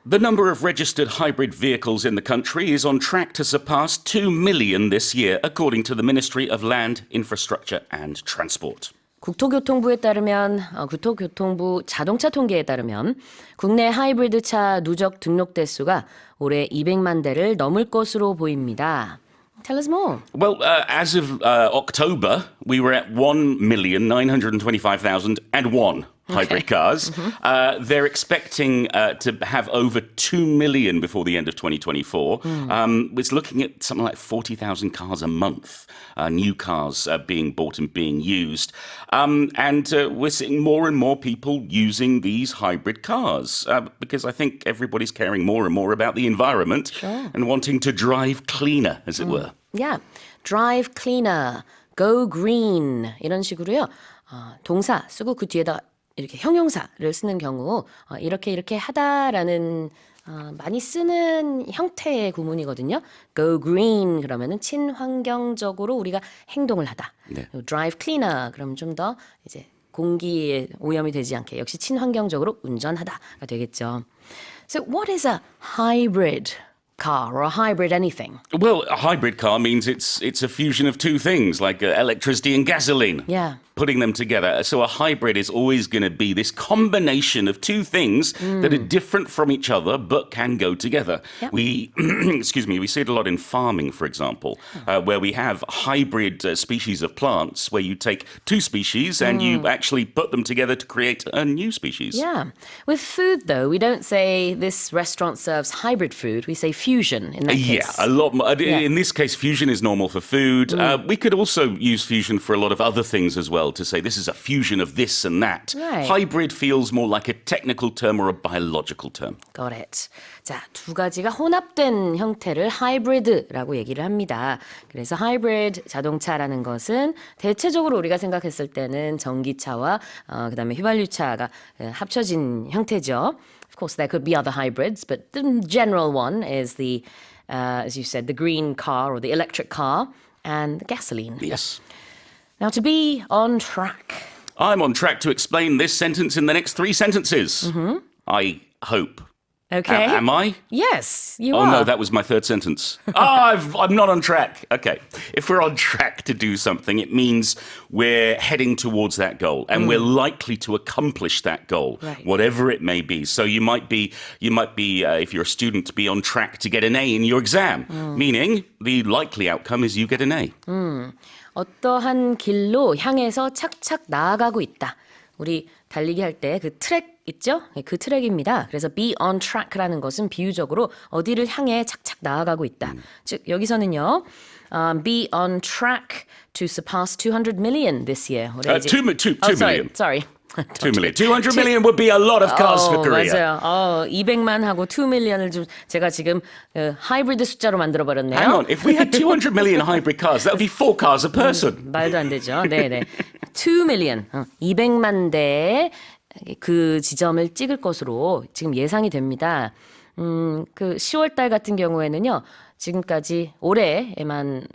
The number of registered hybrid vehicles in the country is on track to surpass 2 million this year, according to the Ministry of Land, Infrastructure and Transport. 국토교통부에 따르면 국토교통부 자동차 통계에 따르면 국내 하이브리드 차 누적 등록 대수가 올해 200만 대를 넘을 것으로 보입니다. Tell us more. Well, as of October, we were at 1,925,001 hybrid cars. They're expecting to have over 2 million before the end of 2024. It's looking at something like 40,000 cars a month, new cars being bought and being used. And we're seeing more and more people using these hybrid cars because I think everybody's caring more and more about the environment and wanting to drive cleaner, as it were. Yeah, drive cleaner, go green 이런 식으로요. 동사 쓰고 그 뒤에다 이렇게 형용사를 쓰는 경우 이렇게 하다라는 많이 쓰는 형태의 구문이거든요. Go green 그러면은 친환경적으로 우리가 행동을 하다. 네. Drive cleaner 그러면 좀 더 이제 공기에 오염이 되지 않게 역시 친환경적으로 운전하다가 되겠죠. So what is a hybrid car or a hybrid anything? Well, a hybrid car means it's a fusion of two things, like electricity and gasoline. Yeah. Putting them together. So a hybrid is always going to be this combination of two things that are different from each other but can go together. Yep. We, excuse me, we see it a lot in farming, for example, where we have hybrid species of plants where you take two species and you actually put them together to create a new species. Yeah. With food, though, we don't say this restaurant serves hybrid food. We say fusion in that case. Yeah, a lot more. In this case, fusion is normal for food. We could also use fusion for a lot of other things as well, to say this is a fusion of this and that. Right. Hybrid feels more like a technical term or a biological term. Got it. 자, 두 가지가 혼합된 형태를 하이브리드라고 얘기를 합니다. 그래서 하이브리드 자동차라는 것은 대체적으로 우리가 생각했을 때는 전기차와 그다음에 휘발유차가 합쳐진 형태죠. Of course, there could be other hybrids, but the general one is the, as you said, the green car or the electric car and the gasoline. Yes. Now, to be on track. I'm on track to explain this sentence in the next 3 sentences. I hope. Okay. Am I? Yes, you Oh are. no, that was my 3rd sentence. I'm not on track. Okay. If we're on track to do something, it means we're heading towards that goal and we're likely to accomplish that goal, Right. whatever it may be. So you might be, if you're a student, be on track to get an A in your exam, meaning the likely outcome is you get an A. 어떠한 길로 향해서 착착 나아가고 있다. 우리 달리기 할 때 그 트랙 있죠? 그 트랙입니다. 그래서 be on track라는 것은 비유적으로 어디를 향해 착착 나아가고 있다. 즉 여기서는요. Be on track to surpass 200 million this year. 올해 이제- 2 million. Sorry. 2 million. 200 million would be a lot of cars for Korea. 맞아요. 200만 하고 2 million을 좀 제가 지금 하이브리드 숫자로 만들어 버렸네요. Hang on, if we had 200 million hybrid cars, that would be 4 cars a person. 말도 안 되죠. 네네. 2 million, 200만 대의 그 지점을 찍을 것으로 지금 예상이 됩니다. 그 10월 달 같은 경우에는요. 지금까지 올해에만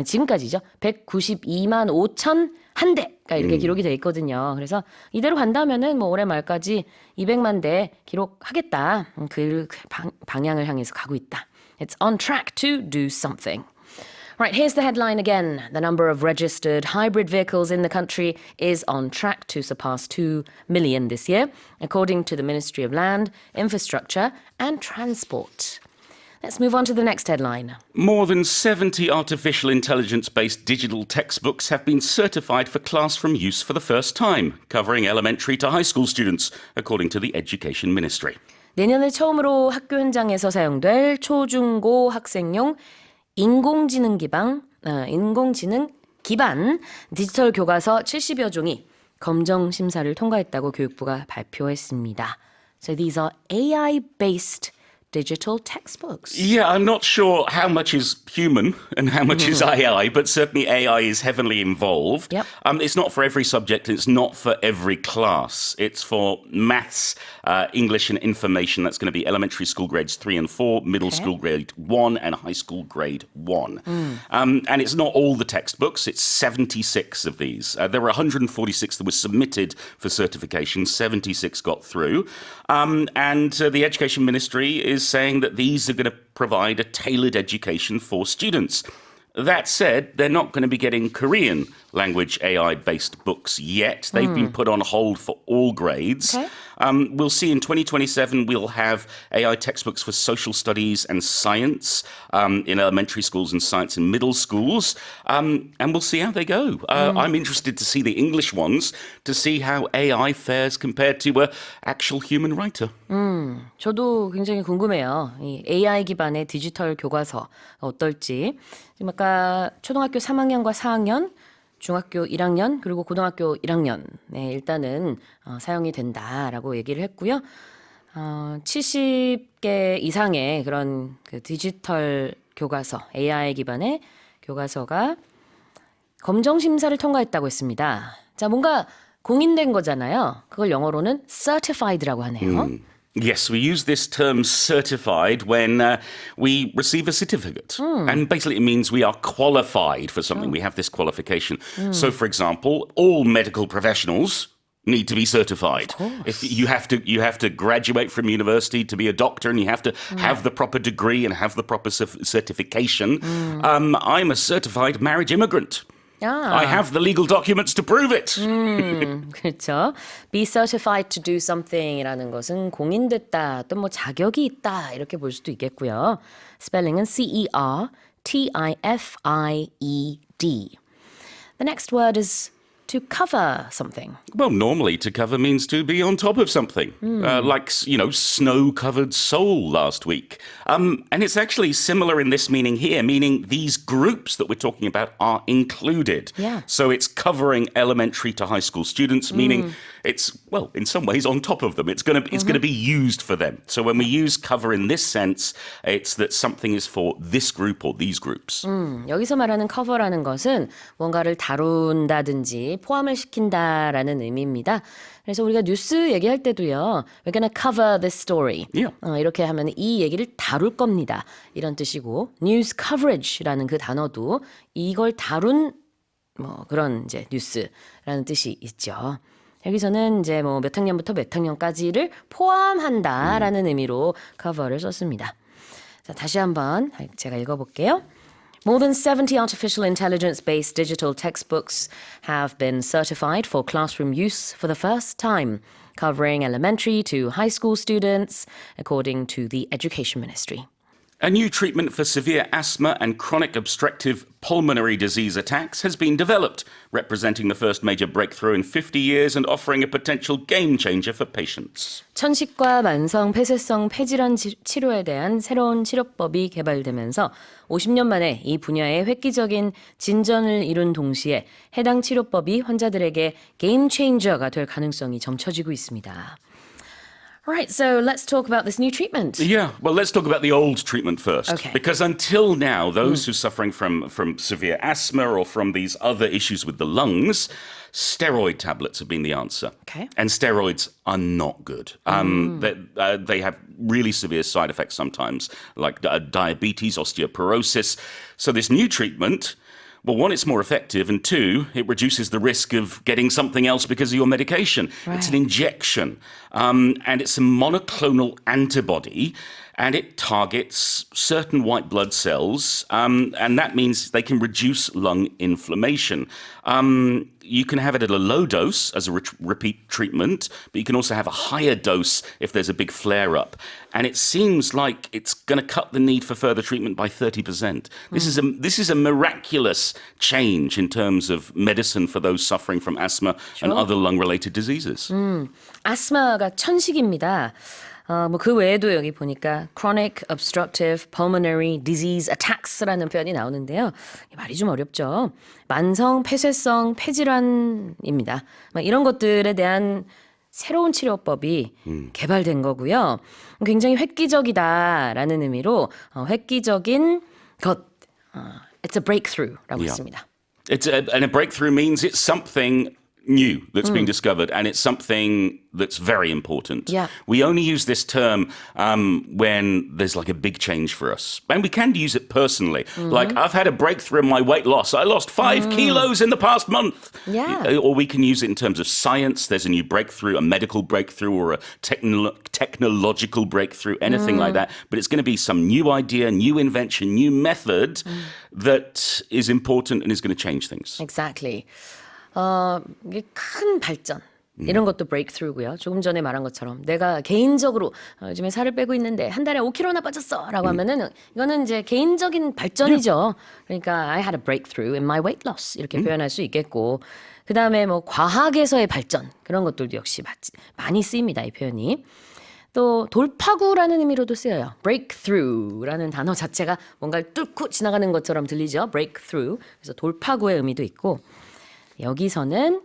지금까지죠. 192만 5천 한 대가 이렇게 기록이 돼 있거든요. 그래서 이대로 간다면은 뭐 올해 말까지 200만 대 기록하겠다. 그 방향을 향해서 가고 있다. It's on track to do something. Right, here's the headline again. The number of registered hybrid vehicles in the country is on track to surpass 2 million this year, according to the Ministry of Land, Infrastructure and Transport. Let's move on to the next headline. More than 70 artificial intelligence-based digital textbooks have been certified for classroom use for the first time, covering elementary to high school students, according to the Education Ministry. 내년에 처음으로 학교 현장에서 사용될 초중고 학생용 인공지능 기반 디지털 교과서 70여 종이 검정 심사를 통과했다고 교육부가 발표했습니다. So these are AI-based digital textbooks. Yeah, I'm not sure how much is human and how much is AI, but certainly AI is heavily involved. Yep. It's not for every subject. It's not for every class. It's for maths, English and information. That's going to be elementary school grades 3 and 4, middle school grade 1 and high school grade 1. And it's not all the textbooks. It's 76 of these. There were 146 that were submitted for certification. 76 got through. And the Education Ministry is saying that these are going to provide a tailored education for students. That said, they're not going to be getting Korean language AI-based books yet. They've been put on hold for all grades. Okay. We'll see in 2027 we'll have AI textbooks for social studies and science in elementary schools and science in middle schools. And we'll see how they go. I'm interested to see the English ones to see how AI fares compared to an actual human writer. 저도 굉장히 궁금해요. 이 AI 기반의 디지털 교과서 어떨지. 지금 아까 초등학교 3학년과 4학년, 중학교 1학년, 그리고 고등학교 1학년. 네, 일단은 사용이 된다라고 얘기를 했고요. 70개 이상의 그런 그 디지털 교과서, AI 기반의 교과서가 검정 심사를 통과했다고 했습니다. 자, 뭔가 공인된 거잖아요. 그걸 영어로는 certified라고 하네요. Yes, we use this term certified when we receive a certificate. And basically it means we are qualified for something. We have this qualification. So, for example, all medical professionals need to be certified. If you have to graduate from university to be a doctor, and you have to have the proper degree and have the proper certification. I'm a certified marriage immigrant. I have the legal documents to prove it. 그렇죠. Be certified to do something이라는 것은 공인됐다, 또 뭐 자격이 있다 이렇게 볼 수도 있겠고요. 스펠링은 CERTIFIED. The next word is to cover something. Well, normally to cover means to be on top of something, like, snow-covered Seoul last week. And it's actually similar in this meaning here, meaning these groups that we're talking about are included. Yeah. So it's covering elementary to high school students, meaning it's, well, in some ways on top of them. It's going to be used for them. So when we use cover in this sense, it's that something is for this group or these groups. 여기서 말하는 cover라는 것은 뭔가를 다룬다든지 포함을 시킨다라는 의미입니다. 그래서 우리가 뉴스 얘기할 때도요. We're gonna cover this story. Yeah. 이렇게 하면 이 얘기를 다룰 겁니다. 이런 뜻이고 news coverage라는 그 단어도 이걸 다룬 뭐 그런 이제 뉴스라는 뜻이 있죠. 여기서는 이제 뭐 몇 학년부터 몇 학년까지를 포함한다라는 의미로 cover를 썼습니다. 자, 다시 한번 제가 읽어볼게요. More than 70 artificial intelligence-based digital textbooks have been certified for classroom use for the first time, covering elementary to high school students, according to the Education Ministry. A new treatment for severe asthma and chronic obstructive pulmonary disease attacks has been developed, representing the first major breakthrough in 50 years and offering a potential game changer for patients. 천식과 만성 폐쇄성 폐질환 치료에 대한 새로운 치료법이 개발되면서 50년 만에 이 분야의 획기적인 진전을 이룬 동시에 해당 치료법이 환자들에게 게임 체인저가 될 가능성이 점쳐지고 있습니다. Right, so let's talk about this new treatment. Yeah, well, let's talk about the old treatment first. Okay. Because until now, those who are suffering from severe asthma or from these other issues with the lungs, steroid tablets have been the answer. Okay. And steroids are not good. They have really severe side effects sometimes, like diabetes, osteoporosis. So this new treatment... Well, one, it's more effective, and two, it reduces the risk of getting something else because of your medication. Right. It's an injection, and it's a monoclonal antibody, and it targets certain white blood cells, and that means they can reduce lung inflammation. You can have it at a low dose as a repeat treatment, but you can also have a higher dose if there's a big flare-up. And it seems like it's going to cut the need for further treatment by 30%. This is a miraculous change in terms of medicine for those suffering from asthma and other lung-related diseases. 아스마가 천식입니다. 뭐 그 외에도 여기 보니까 chronic obstructive pulmonary disease attacks라는 표현이 나오는데요. 말이 좀 어렵죠. 만성 폐쇄성 폐질환입니다. 이런 것들에 대한 새로운 치료법이 개발된 거고요. 굉장히 획기적이다라는 의미로 획기적인 것, it's a breakthrough라고 Yeah. 했습니다. And a breakthrough means it's something new that's been discovered, and it's something that's very important. Yeah. We only use this term when there's like a big change for us. And we can use it personally. Like, I've had a breakthrough in my weight loss. I lost 5 kilos in the past month. Yeah. Or we can use it in terms of science. There's a new breakthrough, a medical breakthrough, or a technological breakthrough, anything like that. But it's going to be some new idea, new invention, new method that is important and is going to change things. Exactly. 이게 큰 발전. 이런 것도 breakthrough고요. 조금 전에 말한 것처럼 내가 개인적으로 요즘에 살을 빼고 있는데 한 달에 5kg나 빠졌어 라고 하면은 이거는 이제 개인적인 발전이죠. 그러니까 I had a breakthrough in my weight loss 이렇게 표현할 수 있겠고 그 다음에 뭐 과학에서의 발전 그런 것들도 역시 많이 쓰입니다. 이 표현이. 또 돌파구라는 의미로도 쓰여요. breakthrough라는 단어 자체가 뭔가를 뚫고 지나가는 것처럼 들리죠. breakthrough. 그래서 돌파구의 의미도 있고 여기서는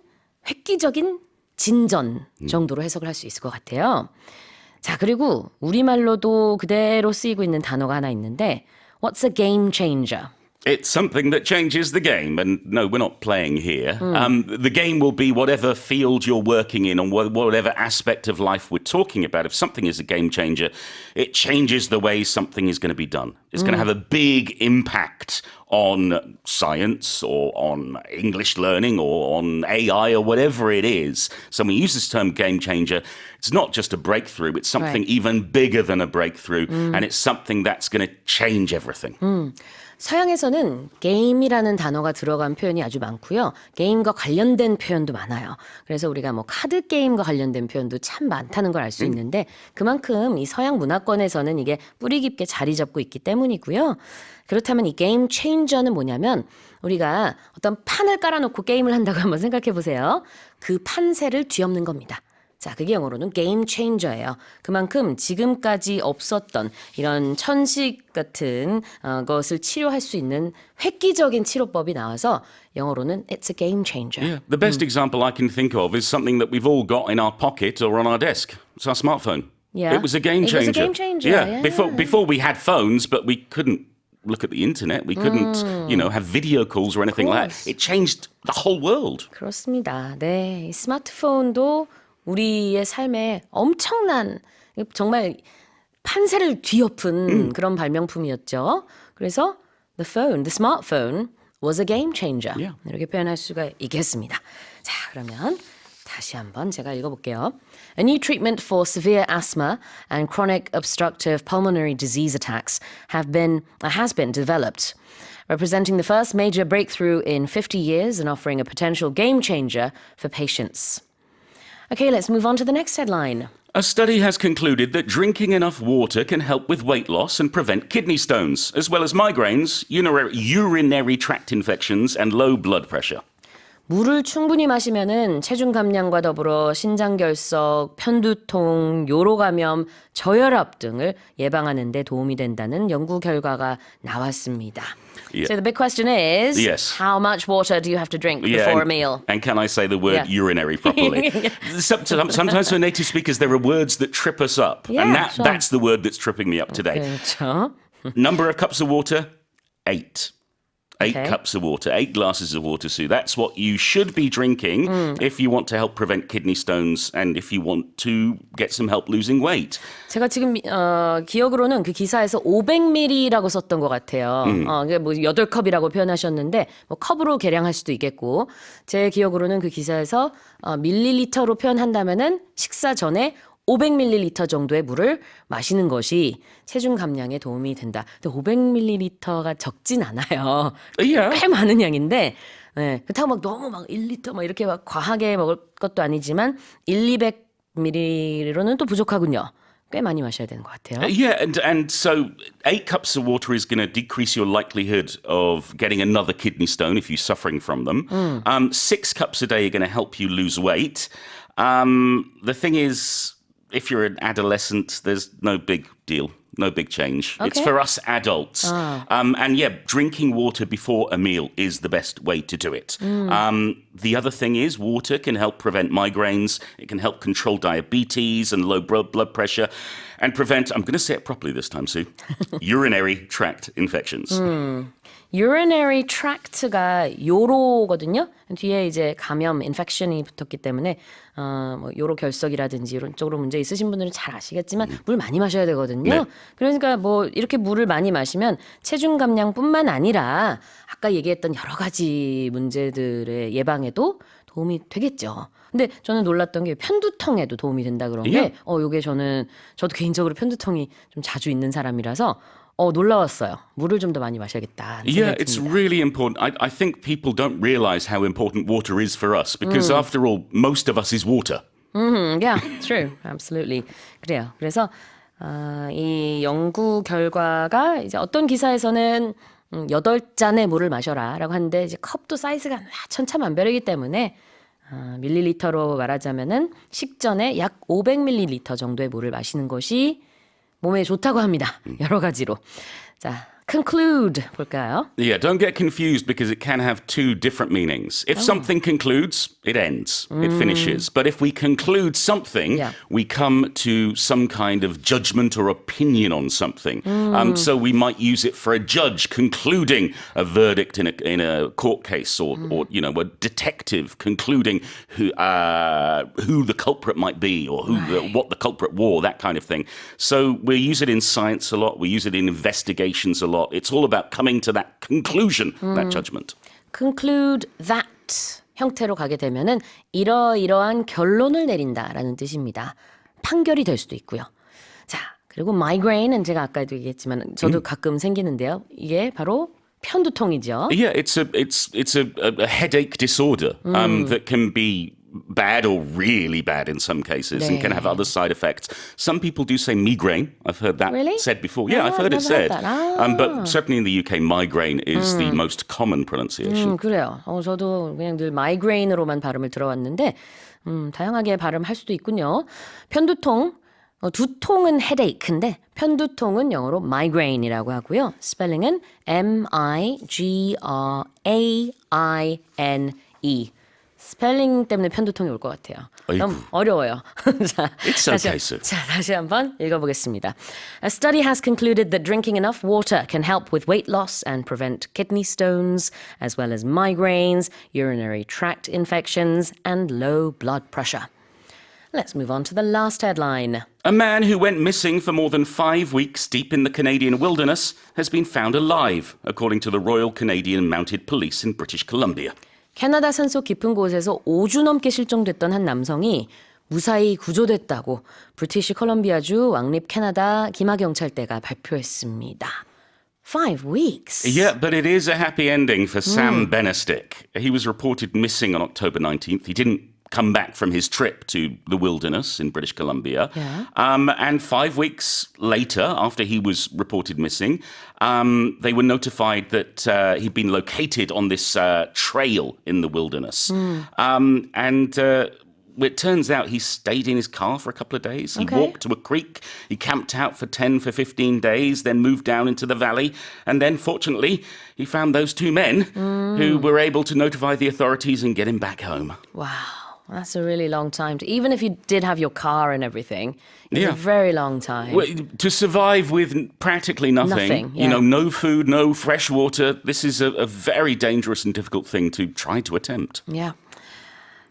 획기적인 진전 정도로 해석을 할 수 있을 것 같아요. 자, 그리고 우리말로도 그대로 쓰이고 있는 단어가 하나 있는데 What's a game changer? It's something that changes the game. And no, we're not playing here. The game will be whatever field you're working in and whatever aspect of life we're talking about. If something is a game changer, it changes the way something is going to be done. It's going to have a big impact on science or on English learning or on AI or whatever it is. So when we use this term game changer, it's not just a breakthrough, it's something Right. even bigger than a breakthrough. And it's something that's going to change everything. 서양에서는 게임이라는 단어가 들어간 표현이 아주 많고요. 게임과 관련된 표현도 많아요. 그래서 우리가 뭐 카드 게임과 관련된 표현도 참 많다는 걸 알 수 있는데 그만큼 이 서양 문화권에서는 이게 뿌리 깊게 자리 잡고 있기 때문이고요. 그렇다면 이 게임 체인저는 뭐냐면 우리가 어떤 판을 깔아놓고 게임을 한다고 한번 생각해 보세요. 그 판세를 뒤엎는 겁니다. 자, 그게 영어로는 게임 체인저예요. 그만큼 지금까지 없었던 이런 천식 같은 것을 치료할 수 있는 획기적인 치료법이 나와서 영어로는 it's a game changer. Yeah. The best example I can think of is something that we've all got in our pocket or on our desk. It's our smartphone. Yeah. It was a game It was changer. a game changer, Yeah. yeah. Before we had phones, but we couldn't look at the internet. We couldn't, have video calls or anything like that. It changed the whole world. 그렇습니다. 네, 이 스마트폰도 우리의 삶에 엄청난 정말 판세를 뒤엎은 그런 발명품이었죠. 그래서 the smartphone was a game changer. Yeah. 이렇게 표현할 수가 있겠습니다. 자, 그러면 다시 한번 제가 읽어볼게요. A new treatment for severe asthma and chronic obstructive pulmonary disease attacks has been developed, representing the first major breakthrough in 50 years and offering a potential game changer for patients. Okay, let's move on to the next headline. A study has concluded that drinking enough water can help with weight loss and prevent kidney stones, as well as migraines, urinary tract infections, and low blood pressure. 물을 충분히 마시면은 체중 감량과 더불어 신장결석, 편두통, 요로감염, 저혈압 등을 예방하는 데 도움이 된다는 연구 결과가 나왔습니다. Yeah. So the big question is, Yes. how much water do you have to drink before a meal? And can I say the word Yeah. urinary properly? Sometimes for native speakers, there are words that trip us up. Yeah, and sure. that's the word that's tripping me up today. 그렇죠. Number of cups of water, 8. 8 Okay. cups of water, 8 glasses of water, Sue. That's what you should be drinking if you want to help prevent kidney stones and if you want to get some help losing weight. 제가 지금 기억으로는 그 기사에서 500ml라고 썼던 것 같아요. 그게 뭐 8컵이라고 표현하셨는데 뭐 컵으로 계량할 수도 있겠고 제 기억으로는 그 기사에서 밀리리터로 표현한다면은 식사 전에 500ml 정도의 물을 마시는 것이 체중 감량에 도움이 된다. 근데 500ml가 적진 않아요. Yeah. 꽤 많은 양인데 네, 그렇다고 막 너무 막 1리터 막 이렇게 막 과하게 먹을 것도 아니지만 200ml로는 또 부족하군요. 꽤 많이 마셔야 되는 것 같아요. Yeah, and so 8 cups of water is going to decrease your likelihood of getting another kidney stone if you're suffering from them. 6 cups a day are going to help you lose weight. The thing is, if you're an adolescent, there's no big deal. No big change. It's Okay. for us adults. And yeah, drinking water before a meal is the best way to do it. The other thing is water can help prevent migraines. It can help control diabetes and low blood pressure and prevent, I'm going to say it properly this time, Sue, urinary tract infections. urinary tract가 요로거든요. 뒤에 이제 감염, infection이 붙었기 때문에 뭐 요로 결석이라든지 이런 쪽으로 문제 있으신 분들은 잘 아시겠지만 물 많이 마셔야 되거든요. 네. 그러니까 뭐 이렇게 물을 많이 마시면 체중 감량뿐만 아니라 아까 얘기했던 여러 가지 문제들의 예방에도 도움이 되겠죠. 근데 저는 놀랐던 게 편두통에도 도움이 된다 그런 게 Yeah. 요게 저도 개인적으로 편두통이 좀 자주 있는 사람이라서 놀라웠어요. 물을 좀 더 많이 마셔야겠다. Yeah, it's really important. I think people don't realize how important water is for us because after all, most of us is water. Yeah, true. Absolutely. 그래요. 그래서 이 연구 결과가 이제 어떤 기사에서는 8잔의 물을 마셔라라고 하는데 이제 컵도 사이즈가 천차만별이기 때문에 밀리리터로 말하자면은 식전에 약 500ml 정도의 물을 마시는 것이 몸에 좋다고 합니다. 여러 가지로. 자, conclude 볼까요? Yeah, don't get confused because it can have two different meanings. If something concludes, it ends, it finishes. But if we conclude something, Yeah. we come to some kind of judgment or opinion on something. So we might use it for a judge concluding a verdict in a court case, or you know, a detective concluding who the culprit might be, or what the culprit wore, that kind of thing. So we use it in science a lot. We use it in investigations a lot. It's all about coming to that conclusion, that judgment. conclude that 형태로 가게 되면은 이러이러한 결론을 내린다라는 뜻입니다. 판결이 될 수도 있고요. 자, 그리고 migraine은 제가 아까도 얘기했지만 저도 가끔 생기는데요. 이게 바로 편두통이죠. Yeah, it's a headache disorder that can be bad or really bad in some cases and can have other side effects. Some people do say migraine. I've heard that Really? said before. Yeah, Oh, I've heard it I've never said. heard that. But certainly in the UK, migraine is the most common pronunciation. 그래요. 저도 그냥 늘 마이그레인으로만 발음을 들어왔는데 다양하게 발음할 수도 있군요. 편두통, 두통은 headache인데 편두통은 영어로 migraine이라고 하고요. 스펠링은 migraine. 스펠링 때문에 편두통이 올 것 같아요. 너무 아이고. 어려워요. 자, It's okay, Sue. 다시 한번 읽어보겠습니다. A study has concluded that drinking enough water can help with weight loss and prevent kidney stones, as well as migraines, urinary tract infections, and low blood pressure. Let's move on to the last headline. A man who went missing for more than 5 weeks deep in the Canadian wilderness has been found alive, according to the Royal Canadian Mounted Police in British Columbia. 캐나다 산속 깊은 곳에서 5주 넘게 실종됐던 한 남성이 무사히 구조됐다고 브리티시 콜럼비아주 왕립 캐나다 기마경찰대가 발표했습니다. 5 weeks. Yeah, but it is a happy ending for Sam Benestick. He was reported missing on October 19th. He didn't come back from his trip to the wilderness in British Columbia. Yeah. And 5 weeks later, after he was reported missing, they were notified that he'd been located on this trail in the wilderness. It turns out he stayed in his car for a couple of days. He Okay. walked to a creek. He camped out for 15 days, then moved down into the valley. And then, fortunately, he found those two men who were able to notify the authorities and get him back home. Wow, that's a really long time. Even if you did have your car and everything, it's Yeah. a very long time. Well, to survive with practically nothing, Nothing, you know, yeah. no food, no fresh water, this is a very dangerous and difficult thing to try to attempt. Yeah.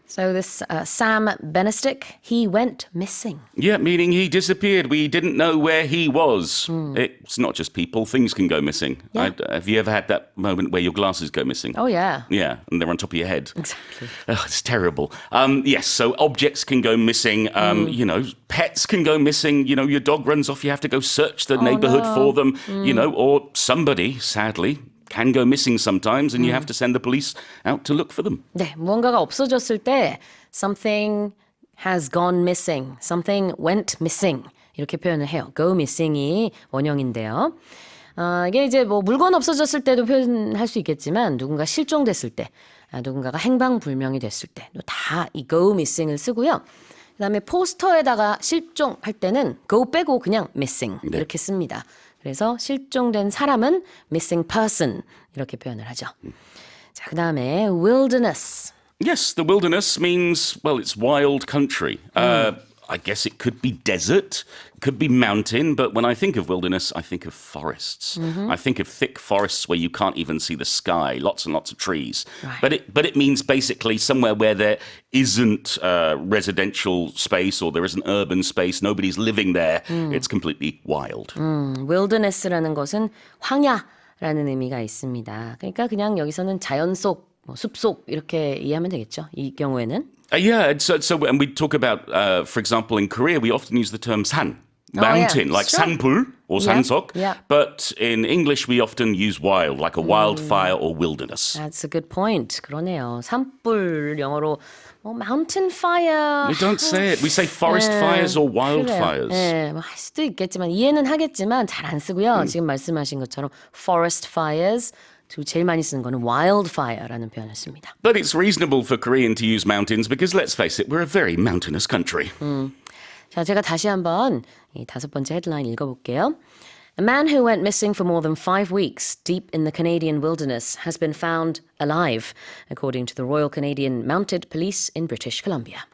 So this Sam Benestick, he went missing. Yeah, meaning he disappeared. We didn't know where he was. It's not just people, things can go missing. Yeah. Have you ever had that moment where your glasses go missing? Oh yeah. Yeah, and they're on top of your head. Exactly. Oh, it's terrible. Yes, so objects can go missing. You know, pets can go missing. You know, your dog runs off, you have to go search the neighborhood for them. You know, or somebody, sadly, can go missing sometimes, and you have to send the police out to look for them. 네, 무언가가 없어졌을 때 something has gone missing, something went missing 이렇게 표현을 해요. go missing이 원형인데요. 이게 이제 뭐 물건 없어졌을 때도 표현할 수 있겠지만 누군가 실종됐을 때, 누군가가 행방불명이 됐을 때 다 이 go missing을 쓰고요. 그다음에 포스터에다가 실종할 때는 go 빼고 그냥 missing 이렇게 씁니다. 그래서 실종된 사람은 missing person 이렇게 표현을 하죠. 자, 그다음에 wilderness. Yes, the wilderness means, well, it's wild country. I guess it could be desert, could be mountain, but when I think of wilderness, I think of forests. I think of thick forests where you can't even see the sky, lots and lots of trees. Right. But it means basically somewhere where there isn't residential space or there isn't urban space, nobody's living there. It's completely wild. wilderness라는 것은 황야라는 의미가 있습니다. 그러니까 그냥 여기서는 자연 속, 숲속 이렇게 이해하면 되겠죠. 이 경우에는. Yeah, and we talk about, for example, in Korea, we often use the term 산, mountain, yeah, like sure. 산불 or 산석. yeah. But in English, we often use wild, like a wildfire or wilderness. That's a good point. 그러네요. 산불 영어로 mountain fire. We don't say it. We say forest fires or wildfires. 네, 할 수도 있겠지만 이해는 하겠지만 잘 안 쓰고요. 지금 말씀하신 것처럼 forest fires. 그리고 제일 많이 쓰는 거는 wildfire라는 표현을 씁니다. But it's reasonable for Korean to use mountains because let's face it, we're a very mountainous country. 자, 제가 다시 한번 이 다섯 번째 헤드라인 읽어볼게요. A man who went missing for more than 5 weeks deep in the Canadian wilderness has been found alive, according to the Royal Canadian Mounted Police in British Columbia.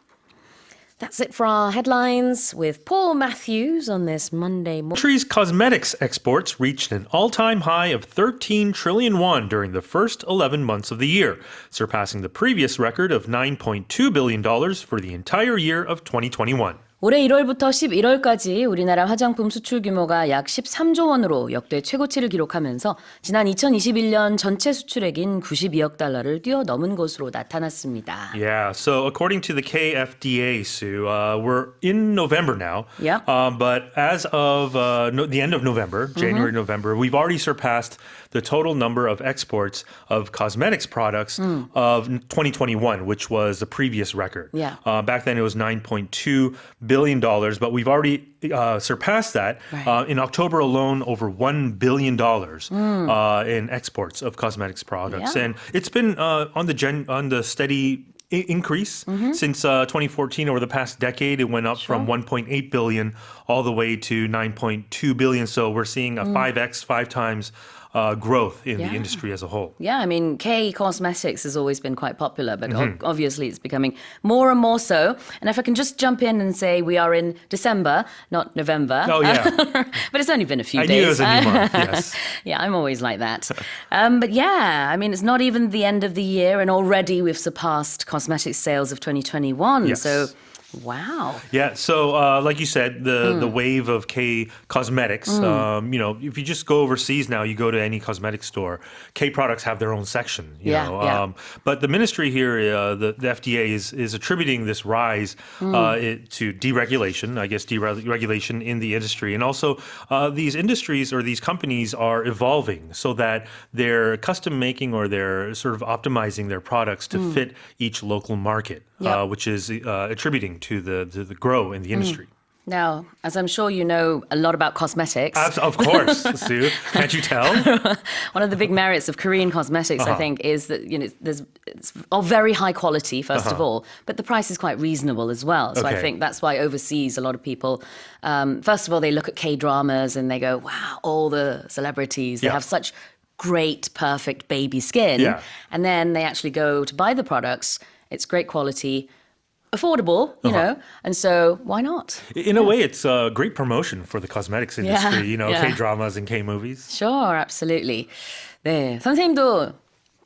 That's it for our headlines with Paul Matthews on this Monday morning. Country's cosmetics exports reached an all-time high of 13 trillion won during the first 11 months of the year, surpassing the previous record of $9.2 billion for the entire year of 2021. 올해 1월부터 11월까지 우리나라 화장품 수출 규모가 약 13조 원으로 역대 최고치를 기록하면서 지난 2021년 전체 수출액인 92억 달러를 뛰어넘은 것으로 나타났습니다. Yeah, so according to the KFDA, Sue, we're in November now. Yep. But as of the end of November, January, November, we've already surpassed the total number of exports of cosmetics products of 2021, which was the previous record. Yeah. Back then it was $9.2 billion, but we've already surpassed that. Right. In October alone, over $1 billion in exports of cosmetics products. Yeah. And it's been on the steady increase since 2014. Over the past decade, it went up from 1.8 billion all the way to 9.2 billion. So we're seeing a 5x, 5 times growth in the industry as a whole. Yeah, I mean, K Cosmetics has always been quite popular, but obviously it's becoming more and more so. And if I can just jump in and say we are in December, not November. Oh, yeah. But it's only been a few I days. knew it was a new month, yes. Yeah, I'm always like that. But yeah, I mean, it's not even the end of the year, and already we've surpassed cosmetics sales of 2021. Yes. So, wow. Yeah, so like you said, the wave of K Cosmetics, if you just go overseas now, you go to any cosmetic store, K products have their own section. You know. But the ministry here, the FDA is attributing this rise to deregulation, I guess deregulation in the industry. And also these industries or these companies are evolving so that they're custom making or they're sort of optimizing their products to fit each local market, which is attributing to the grow in the industry. Now, as I'm sure you know a lot about cosmetics. Of course, Sue. Can't you tell? One of the big merits of Korean cosmetics, I think, is that it's of very high quality, first of all, but the price is quite reasonable as well. So I Okay. think that's why overseas a lot of people, first of all, they look at K-dramas and they go, wow, all the celebrities, they Yeah. have such great, perfect baby skin. Yeah. And then they actually go to buy the products. It's great quality, affordable, you know, and so why not? In a way, it's a great promotion for the cosmetics industry, yeah. K-dramas and K-movies. Sure, absolutely. 네, 선생님도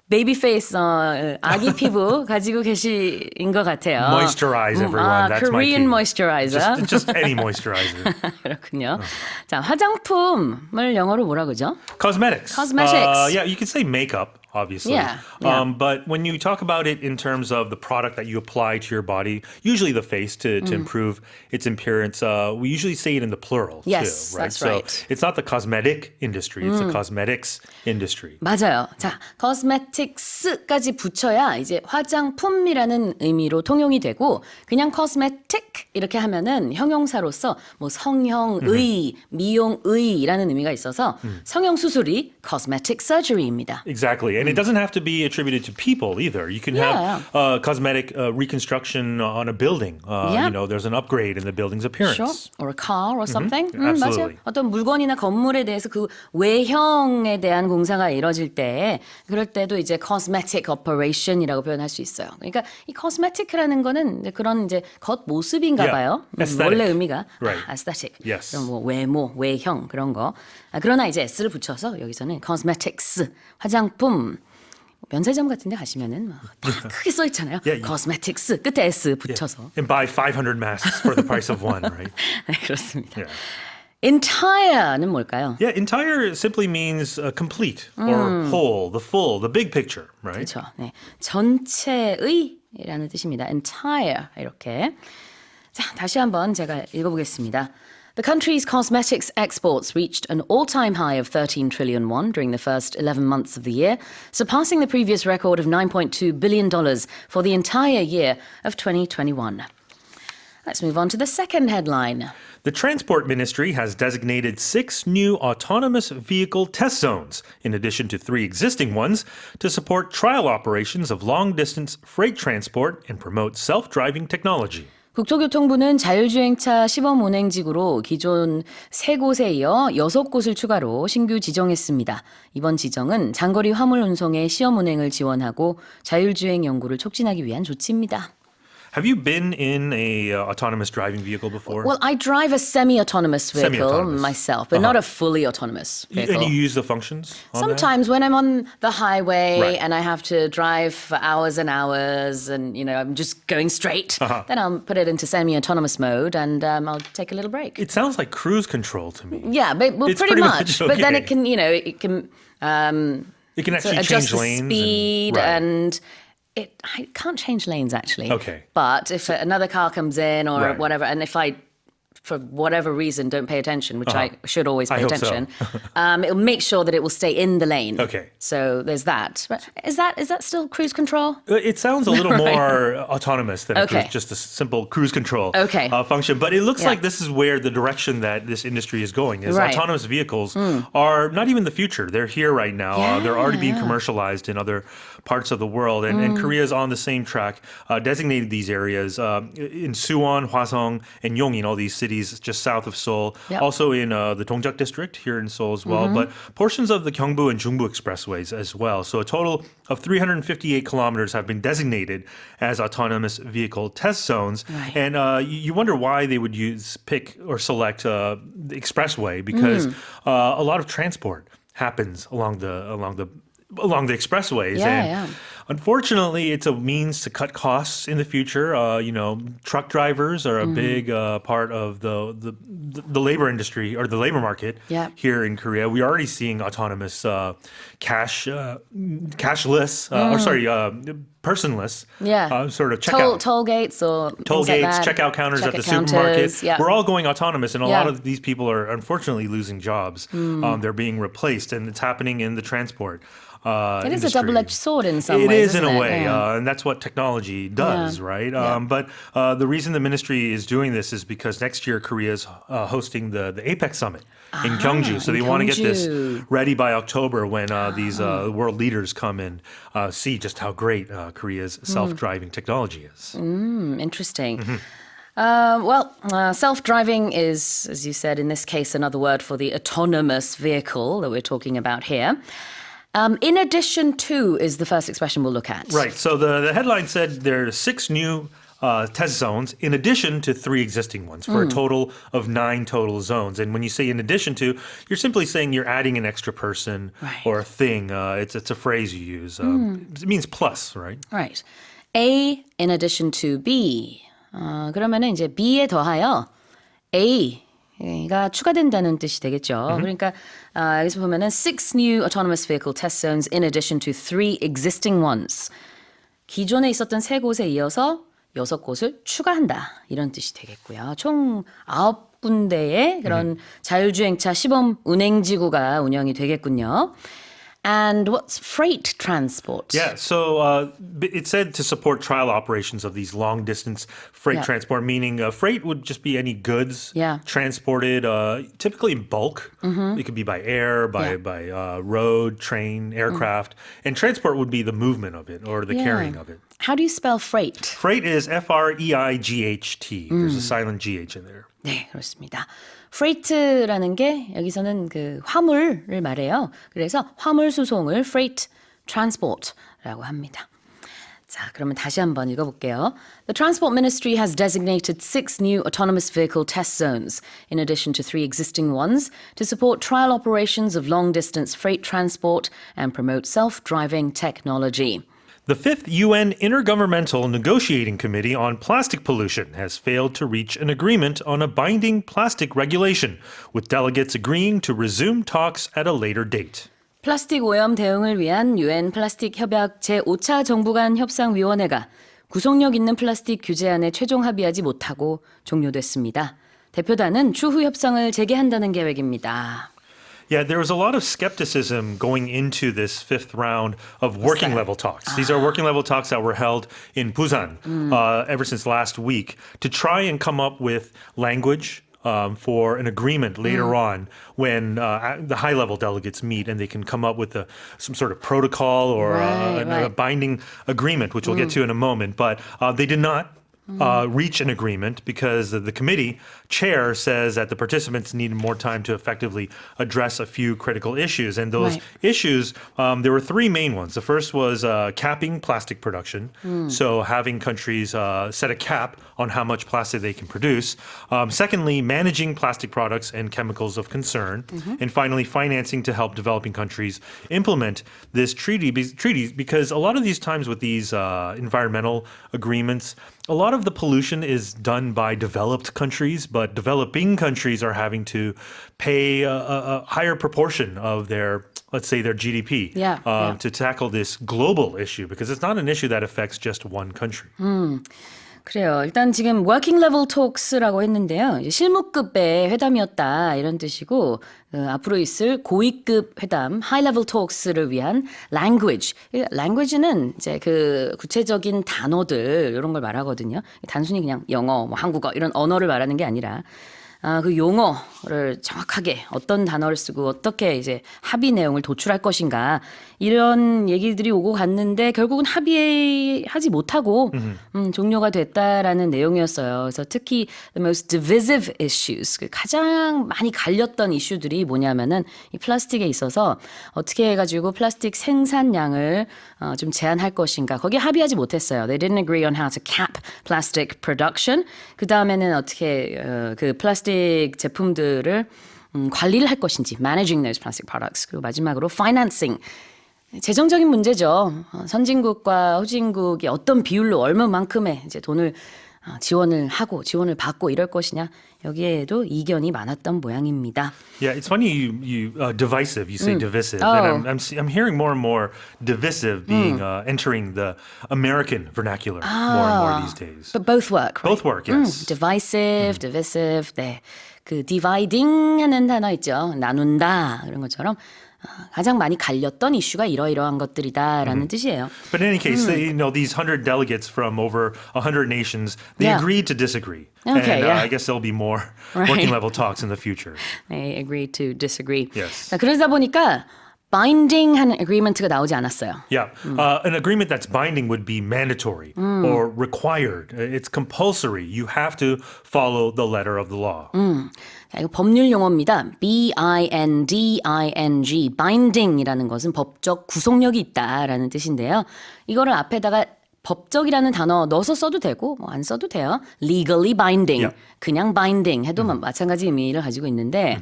베이비 페이스 아기 피부 가지고 계신 것 같아요. Moisturize, everyone. That's my Korean key. moisturizer. Just any moisturizer. 그렇군요. 자, 화장품을 영어로 뭐라 그러죠? Cosmetics. Cosmetics. Yeah, you could say makeup, obviously. Yeah. But when you talk about it in terms of the product that you apply to your body, usually the face to improve its appearance, we usually say it in the plural Yes, too, right? that's So right. it's not the cosmetic industry, it's the cosmetics industry. 맞아요. 자, cosmetics까지 붙여야 이제 화장품이라는 의미로 통용이 되고 그냥 cosmetic 이렇게 하면은 형용사로서 뭐 성형의, 미용의라는 의미가 있어서 성형 수술이 cosmetic surgery입니다. Exactly. And it doesn't have to be attributed to people either. You can have cosmetic reconstruction on a building. Yeah. You know, there's an upgrade in the building's appearance. Sure. Or a car or something. Absolutely. 맞아요. 어떤 물건이나 건물에 대해서 그 외형에 대한 공사가 이뤄질 때 그럴 때도 이제 cosmetic operation이라고 표현할 수 있어요. 그러니까 이 cosmetic라는 거는 이제 그런 이제 겉모습인가 봐요. Aesthetic. 원래 의미가 Right. aesthetic. Yes. 그런 뭐 외모, 외형 그런 거. 그러나 이제 s를 붙여서 여기서는 cosmetics 화장품 면세점 같은 데 가시면은 막 다 크게 써 있잖아요. Yeah, cosmetics 끝에 s 붙여서. And buy 500 masks for the price of one, right? 네, 그렇습니다. Yeah. Entire는 뭘까요? Yeah, entire simply means complete or whole, the full, the big picture, right? 그렇죠. 네. 전체의라는 뜻입니다. entire 이렇게. 자, 다시 한번 제가 읽어보겠습니다. The country's cosmetics exports reached an all-time high of 13 trillion won during the first 11 months of the year, surpassing the previous record of $9.2 billion for the entire year of 2021. Let's move on to the second headline. The Transport Ministry has designated 6 new autonomous vehicle test zones, in addition to 3 existing ones, to support trial operations of long-distance freight transport and promote self-driving technology. 국토교통부는 자율주행차 시범 운행지구로 기존 3곳에 이어 6곳을 추가로 신규 지정했습니다. 이번 지정은 장거리 화물 운송의 시험 운행을 지원하고 자율주행 연구를 촉진하기 위한 조치입니다. Have you been in a autonomous driving vehicle before? Well, I drive a semi-autonomous vehicle Semi-autonomous. myself, but not a fully autonomous vehicle. And you use the functions on that? Sometimes when I'm on the highway Right. and I have to drive for hours and hours and, you know, I'm just going straight, then I'll put it into semi-autonomous mode and I'll take a little break. It sounds like cruise control to me. Yeah, but, well, It's pretty pretty much. much But then okay. it can, you know, it can It can so actually adjust change the lanes. speed Right. and I can't change lanes actually. Okay. But if another car comes in or Right. whatever, and if I, for whatever reason, don't pay attention, which I should always I pay hope so. attention, it'll make sure that it will stay in the lane. Okay. So there's that. But is that still cruise control? It sounds a little more autonomous than Okay. just a simple cruise control Okay. function. But it looks Yeah. like this is where the direction that this industry is going. Is Right. autonomous vehicles are not even the future. They're here right now. They're already being commercialized in other parts of the world. And Korea is on the same track, designated these areas in Suwon, Hwaseong, and Yongin, all these cities just south of Seoul. Yep. Also in the Dongjak district here in Seoul as well. But portions of the Gyeongbu and Jungbu expressways as well. So a total of 358 kilometers have been designated as autonomous vehicle test zones. Right. And you wonder why they would pick or select the expressway because a lot of transport happens along the expressways. Yeah. Unfortunately, it's a means to cut costs in the future. Truck drivers are a big part of the labor industry or the labor market Yeah. here in Korea. We're already seeing autonomous cashless, personless, Yeah. sort of checkout. Toll gates or Toll things like gates, that. checkout counters at the Checkout supermarket. counters, yeah. We're all going autonomous, and a lot Yeah. of these people are unfortunately losing jobs. They're being replaced, and it's happening in the transport. It is a industry. double-edged sword in some It ways. is in isn't a it? way, Yeah. and that's what technology does, Yeah. right? Yeah. But the reason the ministry is doing this is because next year Korea is hosting the APEC summit in Gyeongju, so in they want to get this Gyeongju. ready by October when these world leaders come and see just how great Korea's self-driving technology is. Interesting. Self-driving is, as you said, in this case, another word for the autonomous vehicle that we're talking about here. In addition to is the first expression we'll look at. Right. So the headline said there are 6 new test zones in addition to 3 existing ones for a total of 9 total zones. And when you say in addition to, you're simply saying you're adding an extra person Right. or a thing. It's a phrase you use. It means plus, right? Right. A in addition to B. 그러면은 이제 B에 더하여 A가 추가된다는 뜻이 되겠죠. 그러니까 여기서 보면은 6 new autonomous vehicle test zones in addition to 3 existing ones. 기존에 있었던 3곳에 이어서 6곳을 추가한다. 이런 뜻이 되겠고요. 총 9군데의 그런 자율주행차 시범 운행지구가 운영이 되겠군요. And what's freight transport? Yeah, so it said to support trial operations of these long distance freight Yeah. transport, meaning freight would just be any goods Yeah. transported, typically in bulk. It could be by air, by road, train, aircraft. And transport would be the movement of it or the carrying of it. How do you spell freight? Freight is F-R-E-I-G-H-T. There's a silent G-H in there. 네, 그렇습니다. freight라는 게 여기서는 그 화물을 말해요. 그래서 화물 수송을 freight transport라고 합니다. 자, 그러면 다시 한번 읽어볼게요. The Transport Ministry has designated 6 new autonomous vehicle test zones, in addition to 3 existing ones, to support trial operations of long-distance freight transport and promote self-driving technology. The 5th UN Intergovernmental Negotiating Committee on Plastic Pollution has failed to reach an agreement on a binding plastic regulation, with delegates agreeing to resume talks at a later date. 플라스틱 오염 대응을 위한 유엔 플라스틱 협약 제5차 정부 간 협상위원회가 구속력 있는 플라스틱 규제안에 최종 합의하지 못하고 종료됐습니다. 대표단은 추후 협상을 재개한다는 계획입니다. Yeah, there was a lot of skepticism going into this 5th round of working level talks. These are working level talks that were held in Busan ever since last week to try and come up with language for an agreement later on when the high level delegates meet and they can come up with some sort of protocol or a binding agreement, which we'll get to in a moment. But they did not reach an agreement because the committee chair says that the participants needed more time to effectively address a few critical issues. And those issues, there were 3 main ones. The first was capping plastic production. So having countries set a cap on how much plastic they can produce. Secondly, managing plastic products and chemicals of concern. And finally, financing to help developing countries implement this treaties because a lot of these times with these environmental agreements, a lot of the pollution is done by developed countries, but developing countries are having to pay a higher proportion of their, let's say, their GDP to tackle this global issue because it's not an issue that affects just one country. 그래요. 일단 지금 working level talks라고 했는데요. 이제 실무급의 회담이었다 이런 뜻이고 앞으로 있을 고위급 회담 high level talks를 위한 language. language는 이제 그 구체적인 단어들 이런 걸 말하거든요. 단순히 그냥 영어, 뭐 한국어 이런 언어를 말하는 게 아니라 그 용어를 정확하게 어떤 단어를 쓰고 어떻게 이제 합의 내용을 도출할 것인가 이런 얘기들이 오고 갔는데 결국은 합의하지 못하고 종료가 됐다라는 내용이었어요. 그래서 특히 the most divisive issues, 가장 많이 갈렸던 이슈들이 뭐냐면은 이 플라스틱에 있어서 어떻게 해가지고 플라스틱 생산량을 좀 제한할 것인가 거기에 합의하지 못했어요. They didn't agree on how to cap plastic production. 그 다음에는 어떻게 그 플라스틱 제품들을 관리를 할 것인지 managing those plastic products. 그리고 마지막으로 financing. 재정적인 문제죠. 선진국과 후진국이 어떤 비율로 얼마만큼의 이제 돈을 지원을 하고 지원을 받고 이럴 것이냐 여기에도 이견이 많았던 모양입니다. Yeah, it's funny you divisive. You say divisive, and I'm hearing more and more divisive being entering the American vernacular more and more these days. But both work. Right? Both work, yes. Divisive, divisive. 네, 그 dividing하는 단어 있죠. 나눈다 그런 것처럼. 가장 많이 갈렸던 이슈가 이러이러한 것들이다라는 뜻이에요. But in any case, these 100 delegates from over 100 nations, they agreed to disagree. Okay, and yeah. I guess there'll be more working level talks in the future. They agreed to disagree. Yes. 자, 그러다 보니까 binding하는 agreement가 나오지 않았어요. Yeah, an agreement that's binding would be mandatory or required. It's compulsory. You have to follow the letter of the law. 자, 이거 법률 용어입니다. binding, binding이라는 것은 법적 구속력이 있다라는 뜻인데요. 이거를 앞에다가 법적이라는 단어 넣어서 써도 되고 뭐 안 써도 돼요. legally binding, 그냥 binding 해도 마찬가지 의미를 가지고 있는데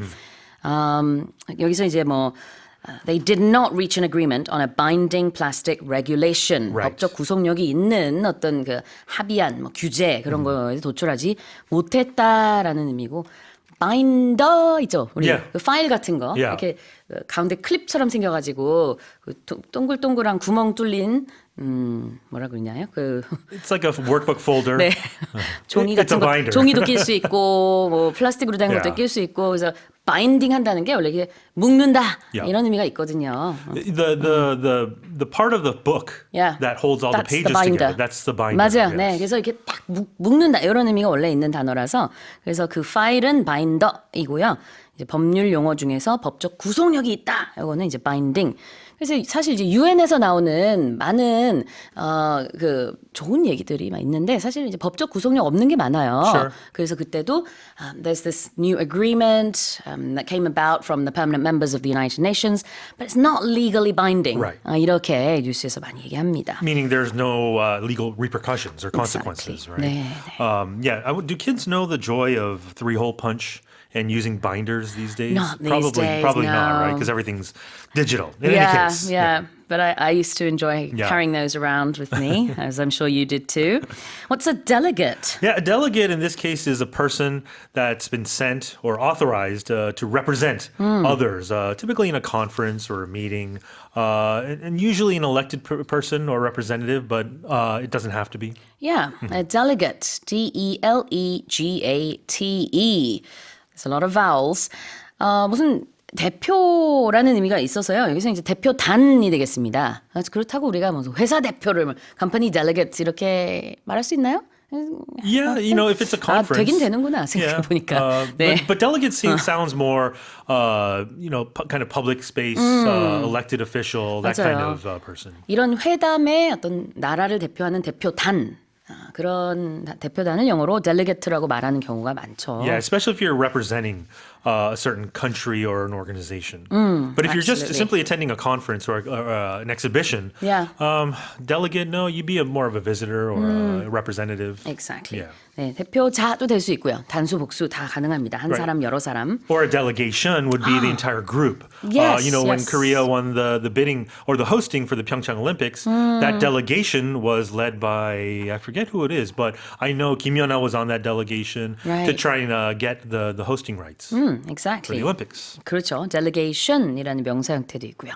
여기서 이제 뭐 They did not reach an agreement on a binding plastic regulation. Right. 법적 구속력이 있는 어떤 그 합의안, 뭐 규제 그런 거에 도출하지 못했다라는 의미고 바인더 있죠. 우리 그 파일 같은 거 이렇게 가운데 클립처럼 생겨가지고 그 동글동글한 구멍 뚫린 뭐라 그러냐요? 그 It's like a workbook folder. 네. 종이 It's a 같은 거 binder. 종이도 낄 수 있고 뭐 플라스틱으로 된 것도 낄 수 있고 그래서 binding 한다는 게 원래 이게 묶는다 Yeah. 이런 의미가 있거든요. The part of the book Yeah. that holds all the That's the pages binder. together. That's the binder. 맞아요. yes. 네, 그래서 이렇게 딱 묶는다 이런 의미가 원래 있는 단어라서 그래서 그 파일은 바인더이고요. 이제 법률 용어 중에서 법적 구속력이 있다. 이거는 이제 바인딩. 그래서 사실 이제 유엔에서 나오는 많은 그 좋은 얘기들이 막 있는데 사실 이제 법적 구속력 없는 게 많아요. Sure. 그래서 그때도 there's this new agreement that came about from the permanent members of the United Nations, but it's not legally binding. Right. 이렇게 뉴스에서 많이 얘기합니다. Meaning there's no legal repercussions or consequences, Exactly. right? 네, Yeah. Do kids know the joy of three-hole punch and using binders these days? Not these days, Probably not, right? no. Because everything's digital. In yeah, any case, yeah. But I used to enjoy Yeah. carrying those around with me, as I'm sure you did too. What's a delegate? Yeah, a delegate in this case is a person that's been sent or authorized to represent others, typically in a conference or a meeting, and usually an elected person or representative, but it doesn't have to be. Yeah, a delegate. D-E-L-E-G-A-T-E. There's a lot of vowels. 무슨 대표라는 의미가 있어서요. 여기서 이제 대표단이 되겠습니다. 그렇다고 우리가 뭐 회사 대표를 company delegate 이렇게 말할 수 있나요? Yeah, if it's a conference. 되긴 되는구나 생각해 보니까. 네. But delegate sounds more, kind of public space, elected official, that kind 맞아요. of person. 이런 회담의 어떤 나라를 대표하는 대표단 그런 대표단을 영어로 delegate라고 말하는 경우가 많죠. Yeah, especially if you're representing a certain country or an organization. But if you're just absolutely. simply attending a conference or an exhibition, Yeah. delegate, no, you'd be more of a visitor or a representative. Exactly. Yeah. 네, 대표자도 될 수 있고요. 단수, 복수 다 가능합니다. 한 Right. 사람, 여러 사람. Or a delegation would be the entire group. Yes, When yes. Korea won the bidding or the hosting for the Pyeongchang Olympics, that delegation was led by, I forget who it is, but I know Kim Yeon-ah was on that delegation to Right. try and get the hosting rights for Exactly. the Olympics. 그렇죠. delegation이라는 명사 형태도 있고요.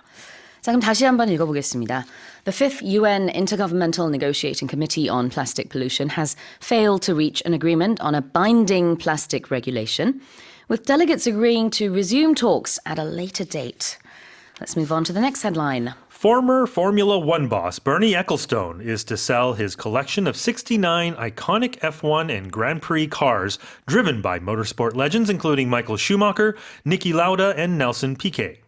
자, 그럼 다시 한번 읽어보겠습니다. The fifth UN Intergovernmental Negotiating Committee on Plastic Pollution has failed to reach an agreement on a binding plastic regulation, with delegates agreeing to resume talks at a later date. Let's move on to the next headline. Former Formula One boss Bernie Ecclestone is to sell his collection of 69 iconic F1 and Grand Prix cars driven by motorsport legends including Michael Schumacher, Niki Lauda, and Nelson Piquet.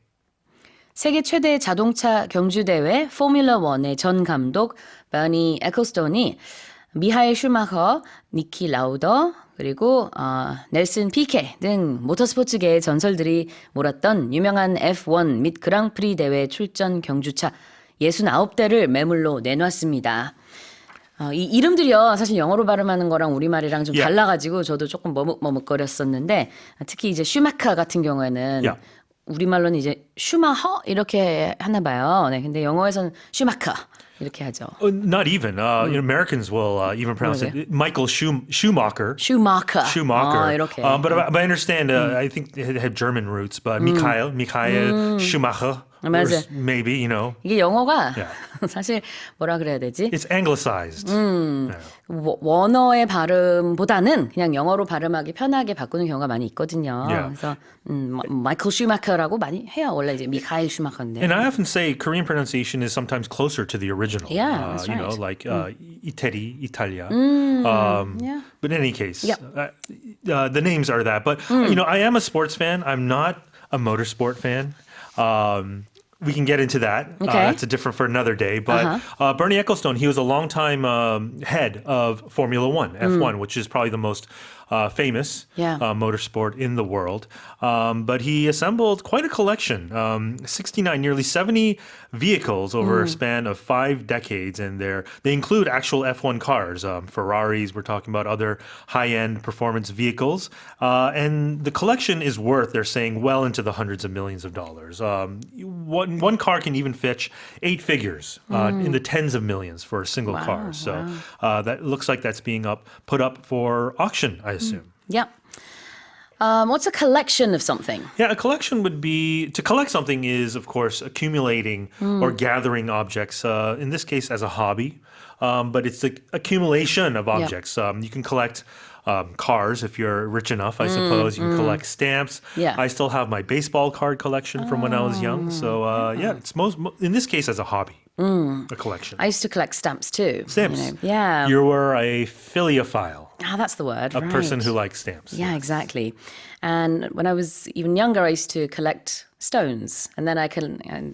세계 최대 자동차 경주대회 포뮬러 1의 전 감독 버니 에클스톤이 미하엘 슈마커, 니키 라우더 그리고 넬슨 피케 등 모터스포츠계의 전설들이 몰았던 유명한 F1 및 그랑프리 대회 출전 경주차 69대를 매물로 내놨습니다. 이 이름들이요 사실 영어로 발음하는 거랑 우리말이랑 좀 Yeah. 달라가지고 저도 조금 머뭇머뭇거렸었는데 특히 이제 슈마카 같은 경우에는 Yeah. 우리말로는 이제 슈마허 이렇게 하나 봐요. 네, 근데 영어에서는 슈마카 이렇게 하죠. Not even. Americans will even pronounce it Michael Schumacher. 슈마카. Schumacher. 이렇게. But I understand, I think it had German roots, but Michael Schumacher. 맞아. Maybe, 이게 영어가 Yeah. 사실 뭐라 그래야 되지? It's anglicized. Yeah. 원어의 발음보다는 그냥 영어로 발음하기 편하게 바꾸는 경우가 많이 있거든요. Yeah. 그래서 마이클 슈마커라고 많이 해요. 원래 이제 미카엘 슈마커인데. And I often say Korean pronunciation is sometimes closer to the original. Yeah, that's right. Like Iteri, Italia. yeah. But in any case, Yep. the names are that. But, I am a sports fan. I'm not a motorsport fan. We can get into that. Okay. That's a different for another day. But Bernie Ecclestone, he was a longtime head of Formula One, F1, which is probably the most famous Yeah. motorsport in the world. But he assembled quite a collection, 69, nearly 70 vehicles over a span of 5 decades. And they include actual F1 cars, Ferraris, we're talking about other high-end performance vehicles. And the collection is worth, they're saying, well into the hundreds of millions of dollars. One car can even fetch 8 figures in the tens of millions for a single car. So that looks like that's being put up for auction, I assume. Yeah. What's a collection of something? Yeah, a collection would be, to collect something is, of course, accumulating or gathering objects, in this case as a hobby, but it's the accumulation of objects. You can collect cars if you're rich enough, I suppose. You can collect stamps. Yeah. I still have my baseball card collection from when I was young. So yeah, it's in this case as a hobby, a collection. I used to collect stamps too. Stamps. You know. Yeah. You were a filiophile, That's the word. a person who likes stamps. Yeah, exactly. And when I was even younger, I used to collect stones, and then I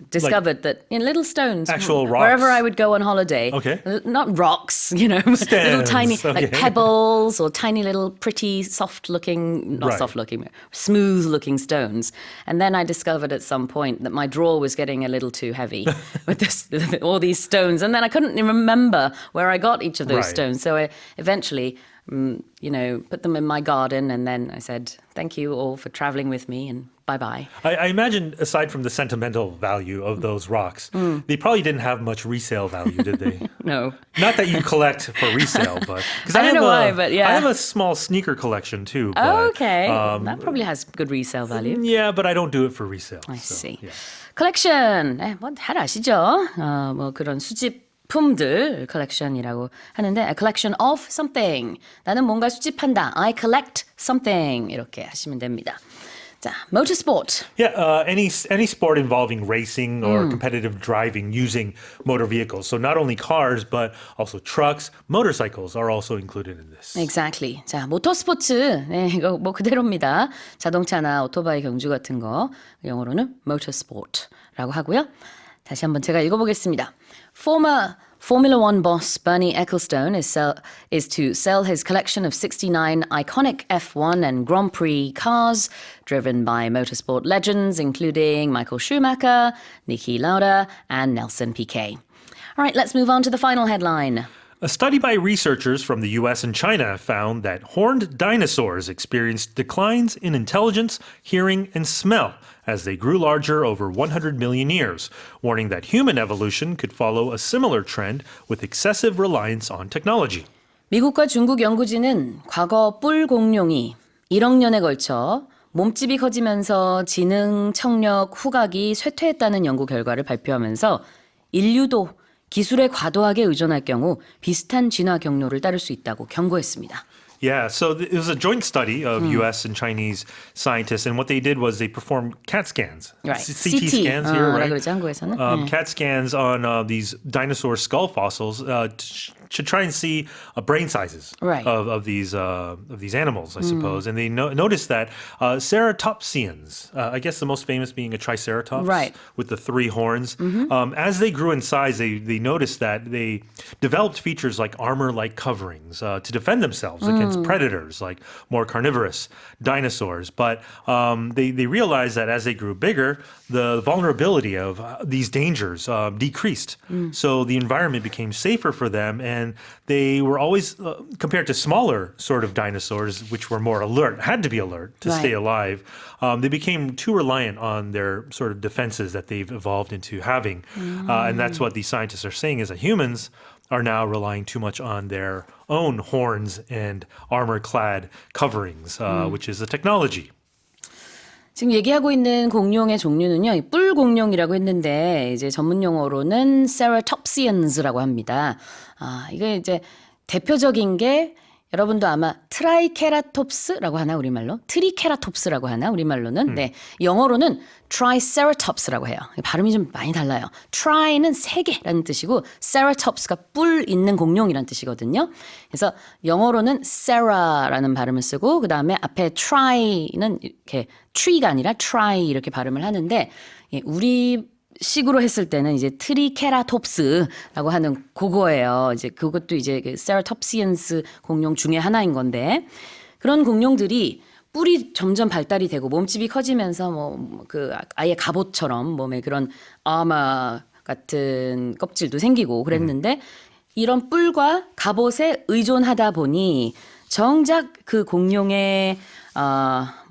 discovered that little stones, Actual rocks? wherever I would go on holiday. Okay. Not rocks, little tiny, okay. like pebbles or tiny little pretty soft-looking, not Right. soft-looking, smooth-looking stones. And then I discovered at some point that my drawer was getting a little too heavy with all these stones, and then I couldn't remember where I got each of those Right. stones. So I eventually put them in my garden, and then I said, thank you all for traveling with me, and bye-bye. I imagine, aside from the sentimental value of those rocks, they probably didn't have much resale value, did they? No. Not that you collect for resale, but because I don't know why, but yeah. I have a small sneaker collection too. But, Oh, okay. That probably has good resale value. Yeah, but I don't do it for resale. I so, see. yeah. 컬렉션, 잘 아시죠? 뭐 그런 수집품들 컬렉션이라고 하는데 a collection of something. 나는 뭔가 수집한다. I collect something. 이렇게 하시면 됩니다. 자, motorsport. Yeah, any sport involving racing or competitive driving using motor vehicles. So not only cars, but also trucks, motorcycles are also included in this. Exactly. 자, 모터스포츠. 네, 이거 뭐 그대로입니다. 자동차나 오토바이 경주 같은 거. 영어로는 motorsport라고 하고요. 다시 한번 제가 읽어보겠습니다. Former Formula One boss Bernie Ecclestone is to sell his collection of 69 iconic F1 and Grand Prix cars driven by motorsport legends including Michael Schumacher, Niki Lauda, and Nelson Piquet. All right, let's move on to the final headline. A study by researchers from the US and China found that horned dinosaurs experienced declines in intelligence, hearing, and smell as they grew larger over 100 million years, warning that human evolution could follow a similar trend with excessive reliance on technology. 미국과 중국 연구진은 과거 뿔 공룡이 1억 년에 걸쳐 몸집이 커지면서 지능, 청력, 후각이 쇠퇴했다는 연구 결과를 발표하면서 인류도 기술에 과도하게 의존할 경우 비슷한 진화 경로를 따를 수 있다고 경고했습니다. Yeah, so it was a joint study of US and Chinese scientists, and what they did was they performed CAT scans, Right. CT scans here, right? 그러죠, 한국에서는. CAT scans on these dinosaur skull fossils to try and see brain sizes Right. of these animals, I suppose. And they noticed that ceratopsians, I guess the most famous being a triceratops Right. with the 3 horns, as they grew in size, they noticed that they developed features like armor-like coverings to defend themselves against predators, like more carnivorous dinosaurs. But they realized that as they grew bigger, the vulnerability of these dangers decreased. So the environment became safer for them, and they were always, compared to smaller sort of dinosaurs, which were more alert, had to be alert to stay alive, they became too reliant on their sort of defenses that they've evolved into having. And that's what these scientists are saying, is that humans are now relying too much on their own horns and armor-clad coverings, which is the technology. 지금 얘기하고 있는 공룡의 종류는요, 이 뿔 공룡이라고 했는데 이제 전문 용어로는 ceratopsians라고 합니다. 이게 이제 대표적인 게 여러분도 아마 트라이케라톱스라고 하나 우리말로? 트리케라톱스라고 하나 우리말로는? 네, 영어로는 트라이세라톱스라고 해요. 발음이 좀 많이 달라요. 트라이는 3개라는 뜻이고 ceratops가 뿔 있는 공룡이라는 뜻이거든요. 그래서 영어로는 sera라는 발음을 쓰고 그 다음에 앞에 try는 이렇게 tree가 아니라 try 이렇게 발음을 하는데 우리 식으로 했을 때는 이제 트리케라톱스라고 하는 그거예요. 이제 그것도 이제 ceratopsians 공룡 중에 하나인 건데 그런 공룡들이 뿔이 점점 발달이 되고 몸집이 커지면서 뭐 그 아예 갑옷처럼 몸에 그런 아마 같은 껍질도 생기고 그랬는데 이런 뿔과 갑옷에 의존하다 보니 정작 그 공룡의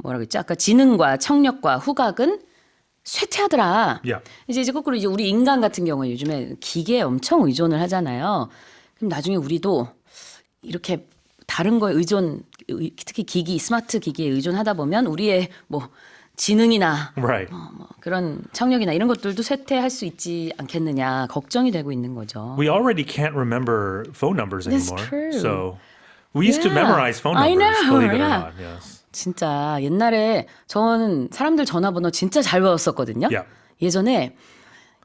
뭐라고 했죠? 아까 지능과 청력과 후각은 쇠퇴하더라. Yeah. 이제 거꾸로 이제 우리 인간 같은 경우에 요즘에 기계에 엄청 의존을 하잖아요. 그럼 나중에 우리도 이렇게 다른 거에 특히 기기, 스마트 기기에 의존하다 보면 우리의 뭐 지능이나 Right. 뭐 그런 청력이나 이런 것들도 쇠퇴할 수 있지 않겠느냐 걱정이 되고 있는 거죠. We already can't remember phone numbers That's anymore. true. So We used to Yeah. memorize phone I numbers, know, believe it or yeah. not. Yes. 진짜 옛날에 저는 사람들 전화번호 진짜 잘 외웠었거든요. Yeah. 예전에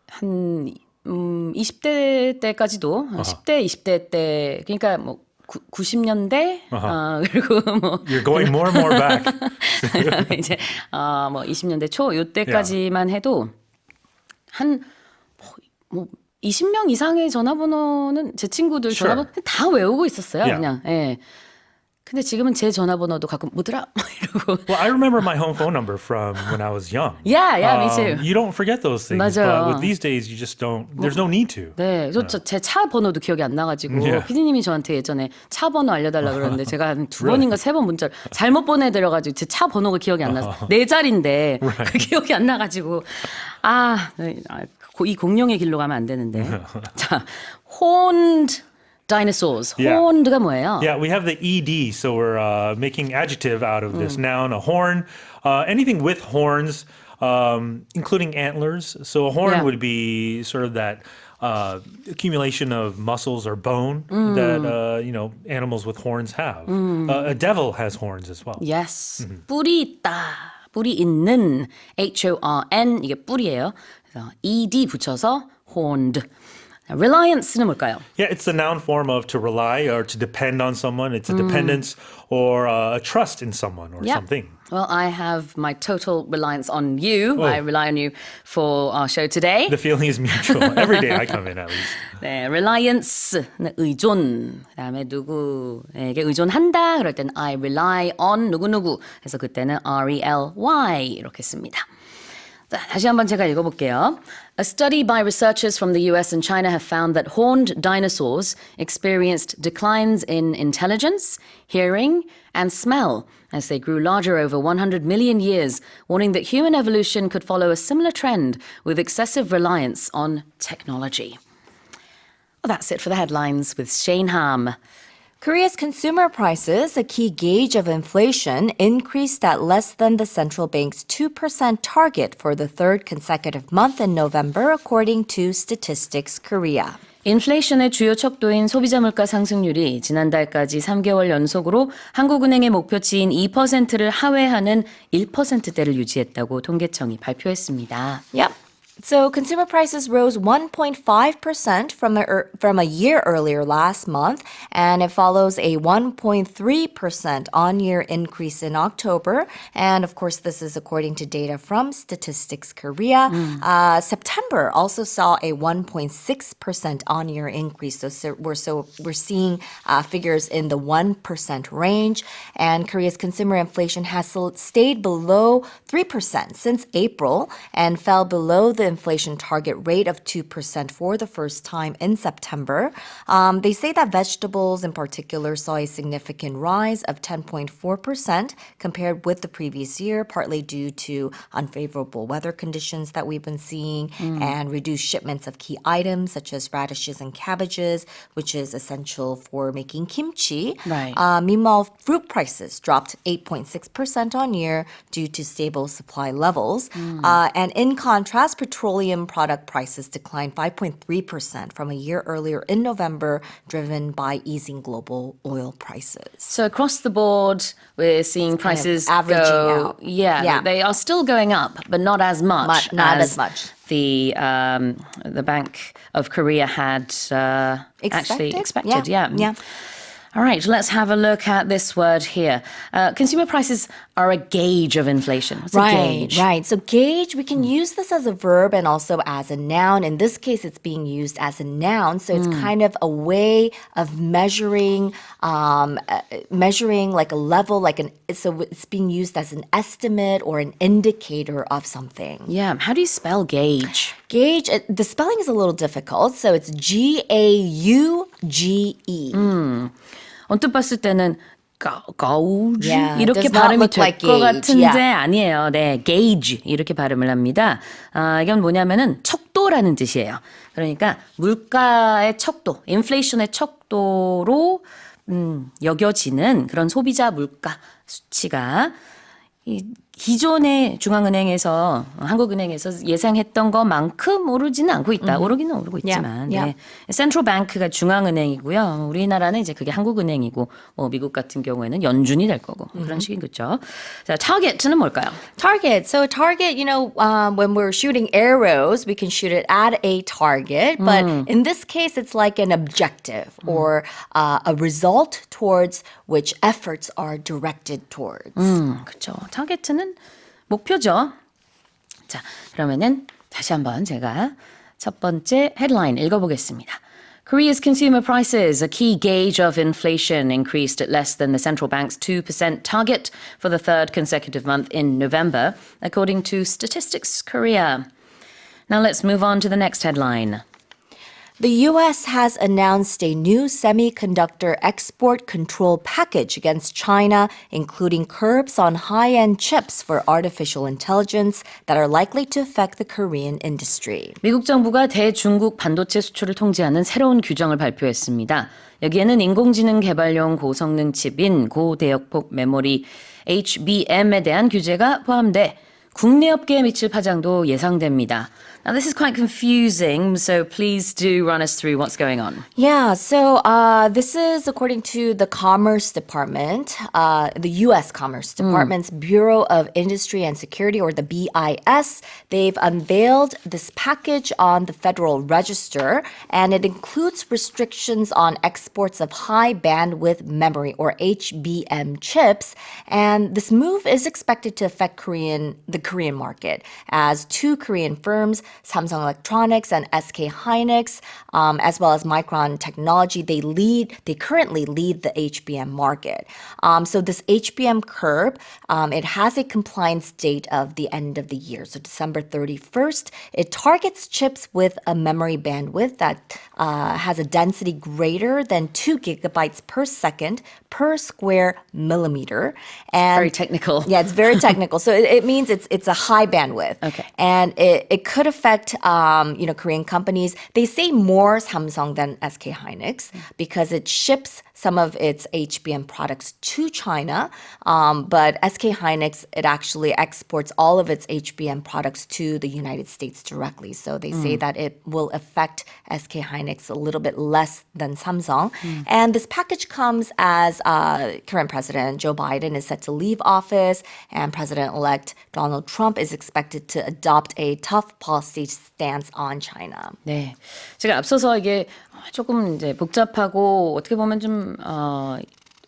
한 20대 때까지도 10대, 20대 때 그러니까 뭐 90년대 그리고 뭐 You're going more and more back. 이제 뭐 20년대 초 요때까지만 해도 한 뭐 20명 이상의 전화번호는 제 친구들 Sure. 전화번호 다 외우고 있었어요. Yeah. 그냥. 예. 근데 지금은 제 전화번호도 가끔 뭐더라 이러고. Well, I remember my home phone number from when I was young. Yeah, me too. You don't forget those things, 맞아요. but with these days, you just don't. There's no need to. 네, 제 차 번호도 기억이 안 나가지고 Yeah. 피디님이 저한테 예전에 차 번호 알려달라 그러는데 제가 한 두 번인가 세 번 문자를 잘못 보내드려가지고 제 차 번호가 기억이 안 나서 네 자리인데 그 기억이 안 나가지고 이 공룡의 길로 가면 안 되는데 자, horned dinosaurs. Yeah. horned가 뭐예요? Yeah, we have the ed, so we're making adjective out of this noun, a horn. Anything with horns, including antlers. So a horn Yeah. would be sort of that accumulation of muscles or bone that animals with horns have. A devil has horns as well. Yes. 뿔이 있다. 뿔이 있는 HORN 이게 뿔이에요. 그래서 ED 붙여서 horned. Reliance는 뭘까요? Yeah, it's the noun form of to rely or to depend on someone. It's a dependence or a trust in someone or Yeah. something. Well, I have my total reliance on you. I rely on you for our show today. The feeling is mutual. Every day I come in at least. 네, reliance는 의존. 그다음에 누구에게 의존한다. 그럴 때는 I rely on 누구누구. 그래서 그때는 R-E-L-Y 이렇게 씁니다. 자, 다시 한번 제가 읽어볼게요. A study by researchers from the US and China have found that horned dinosaurs experienced declines in intelligence, hearing, and smell as they grew larger over 100 million years, warning that human evolution could follow a similar trend with excessive reliance on technology. Well, that's it for the headlines with Shane Ham. Korea's consumer prices, a key gauge of inflation, increased at less than the central bank's 2% target for the third consecutive month in November, according to Statistics Korea. 인플레이션의 주요 척도인 소비자 물가 상승률이 지난달까지 3개월 연속으로 한국은행의 목표치인 2%를 하회하는 1%대를 유지했다고 통계청이 발표했습니다. Yep. So consumer prices rose 1.5% from a year earlier last month, and it follows a 1.3% on-year increase in October. And of course, this is according to data from Statistics Korea. September also saw a 1.6% on-year increase. So we're seeing figures in the 1% range, and Korea's consumer inflation has stayed below 3% since April and fell below the inflation target rate of 2% for the first time in September. They say that vegetables in particular saw a significant rise of 10.4% compared with the previous year, partly due to unfavorable weather conditions that we've been seeing and reduced shipments of key items such as radishes and cabbages, which is essential for making kimchi. Right. Meanwhile, fruit prices dropped 8.6% on year due to stable supply levels. And in contrast, petroleum product prices declined 5.3% from a year earlier in November, driven by easing global oil prices. So across the board, we're seeing prices averaging go. out. Yeah, Yeah. they are still going up, but not as much. Not as much. The Bank of Korea had actually expected. Yeah. All right, let's have a look at this word here. Consumer prices are a gauge of inflation. What's a gauge? Right. So gauge, we can use this as a verb and also as a noun. In this case, it's being used as a noun. So it's kind of a way of measuring like a level, so it's being used as an estimate or an indicator of something. Yeah. How do you spell gauge? Gauge, the spelling is a little difficult. So it's G-A-U-G-E. 언뜻 봤을 때는 gauge Yeah, 이렇게 does not 발음이 look 될 like 것 gauge, 같은데 yeah. 아니에요. 네, gauge 이렇게 발음을 합니다. 이건 뭐냐면은 척도라는 뜻이에요. 그러니까 물가의 척도, 인플레이션의 척도로 여겨지는 그런 소비자 물가 수치가 기존의 중앙은행에서 한국은행에서 예상했던 것만큼 오르지는 않고 있다. 오르기는 오르고 있지만 Yeah. 네. 센트럴뱅크가 중앙은행이고요. 우리나라는 이제 그게 한국은행이고 뭐 미국 같은 경우에는 연준이 될 거고 그런 식인 거죠. 자, 타겟은 뭘까요? Target. So target, when we're shooting arrows, we can shoot it at a target. But in this case, it's like an objective or a result towards which efforts are directed towards. 그렇죠. 타겟은 목표죠. 자, 그러면은 다시 한번 제가 첫 번째 헤드라인 읽어보겠습니다. Korea's consumer prices, a key gauge of inflation, increased at less than the central bank's 2% target for the third consecutive month in November, according to Statistics Korea. Now let's move on to the next headline. The U.S. has announced a new semiconductor export control package against China, including curbs on high-end chips for artificial intelligence that are likely to affect the Korean industry. 미국 정부가 대중국 반도체 수출을 통제하는 새로운 규정을 발표했습니다. 여기에는 인공지능 개발용 고성능 칩인 고대역폭 메모리 HBM에 대한 규제가 포함돼 국내 업계에 미칠 파장도 예상됩니다. Now this is quite confusing, so please do run us through what's going on. Yeah, so this is according to the Commerce Department, the U.S. Commerce Department's Bureau of Industry and Security, or the BIS. They've unveiled this package on the Federal Register, and it includes restrictions on exports of high bandwidth memory, or HBM chips. And this move is expected to affect the Korean market, as two Korean firms, Samsung Electronics and SK Hynix, as well as Micron Technology, they currently lead the HBM market. So this HBM curb, it has a compliance date of the end of the year, so December 31st. It targets chips with a memory bandwidth that has a density greater than 2 gigabytes per second per square millimeter. And Very technical. yeah, it's very technical. So it means it's a high bandwidth. Okay. And it could affect Korean companies. They say more Samsung than SK Hynix because it ships some of its HBM products to China. But SK Hynix, it actually exports all of its HBM products to the United States directly. So they say that it will affect SK Hynix a little bit less than Samsung. And this package comes as current President Joe Biden is set to leave office, and President-elect Donald Trump is expected to adopt a tough policy stance on China. 네, 제가 앞서서 이게 조금 이제 복잡하고 어떻게 보면 좀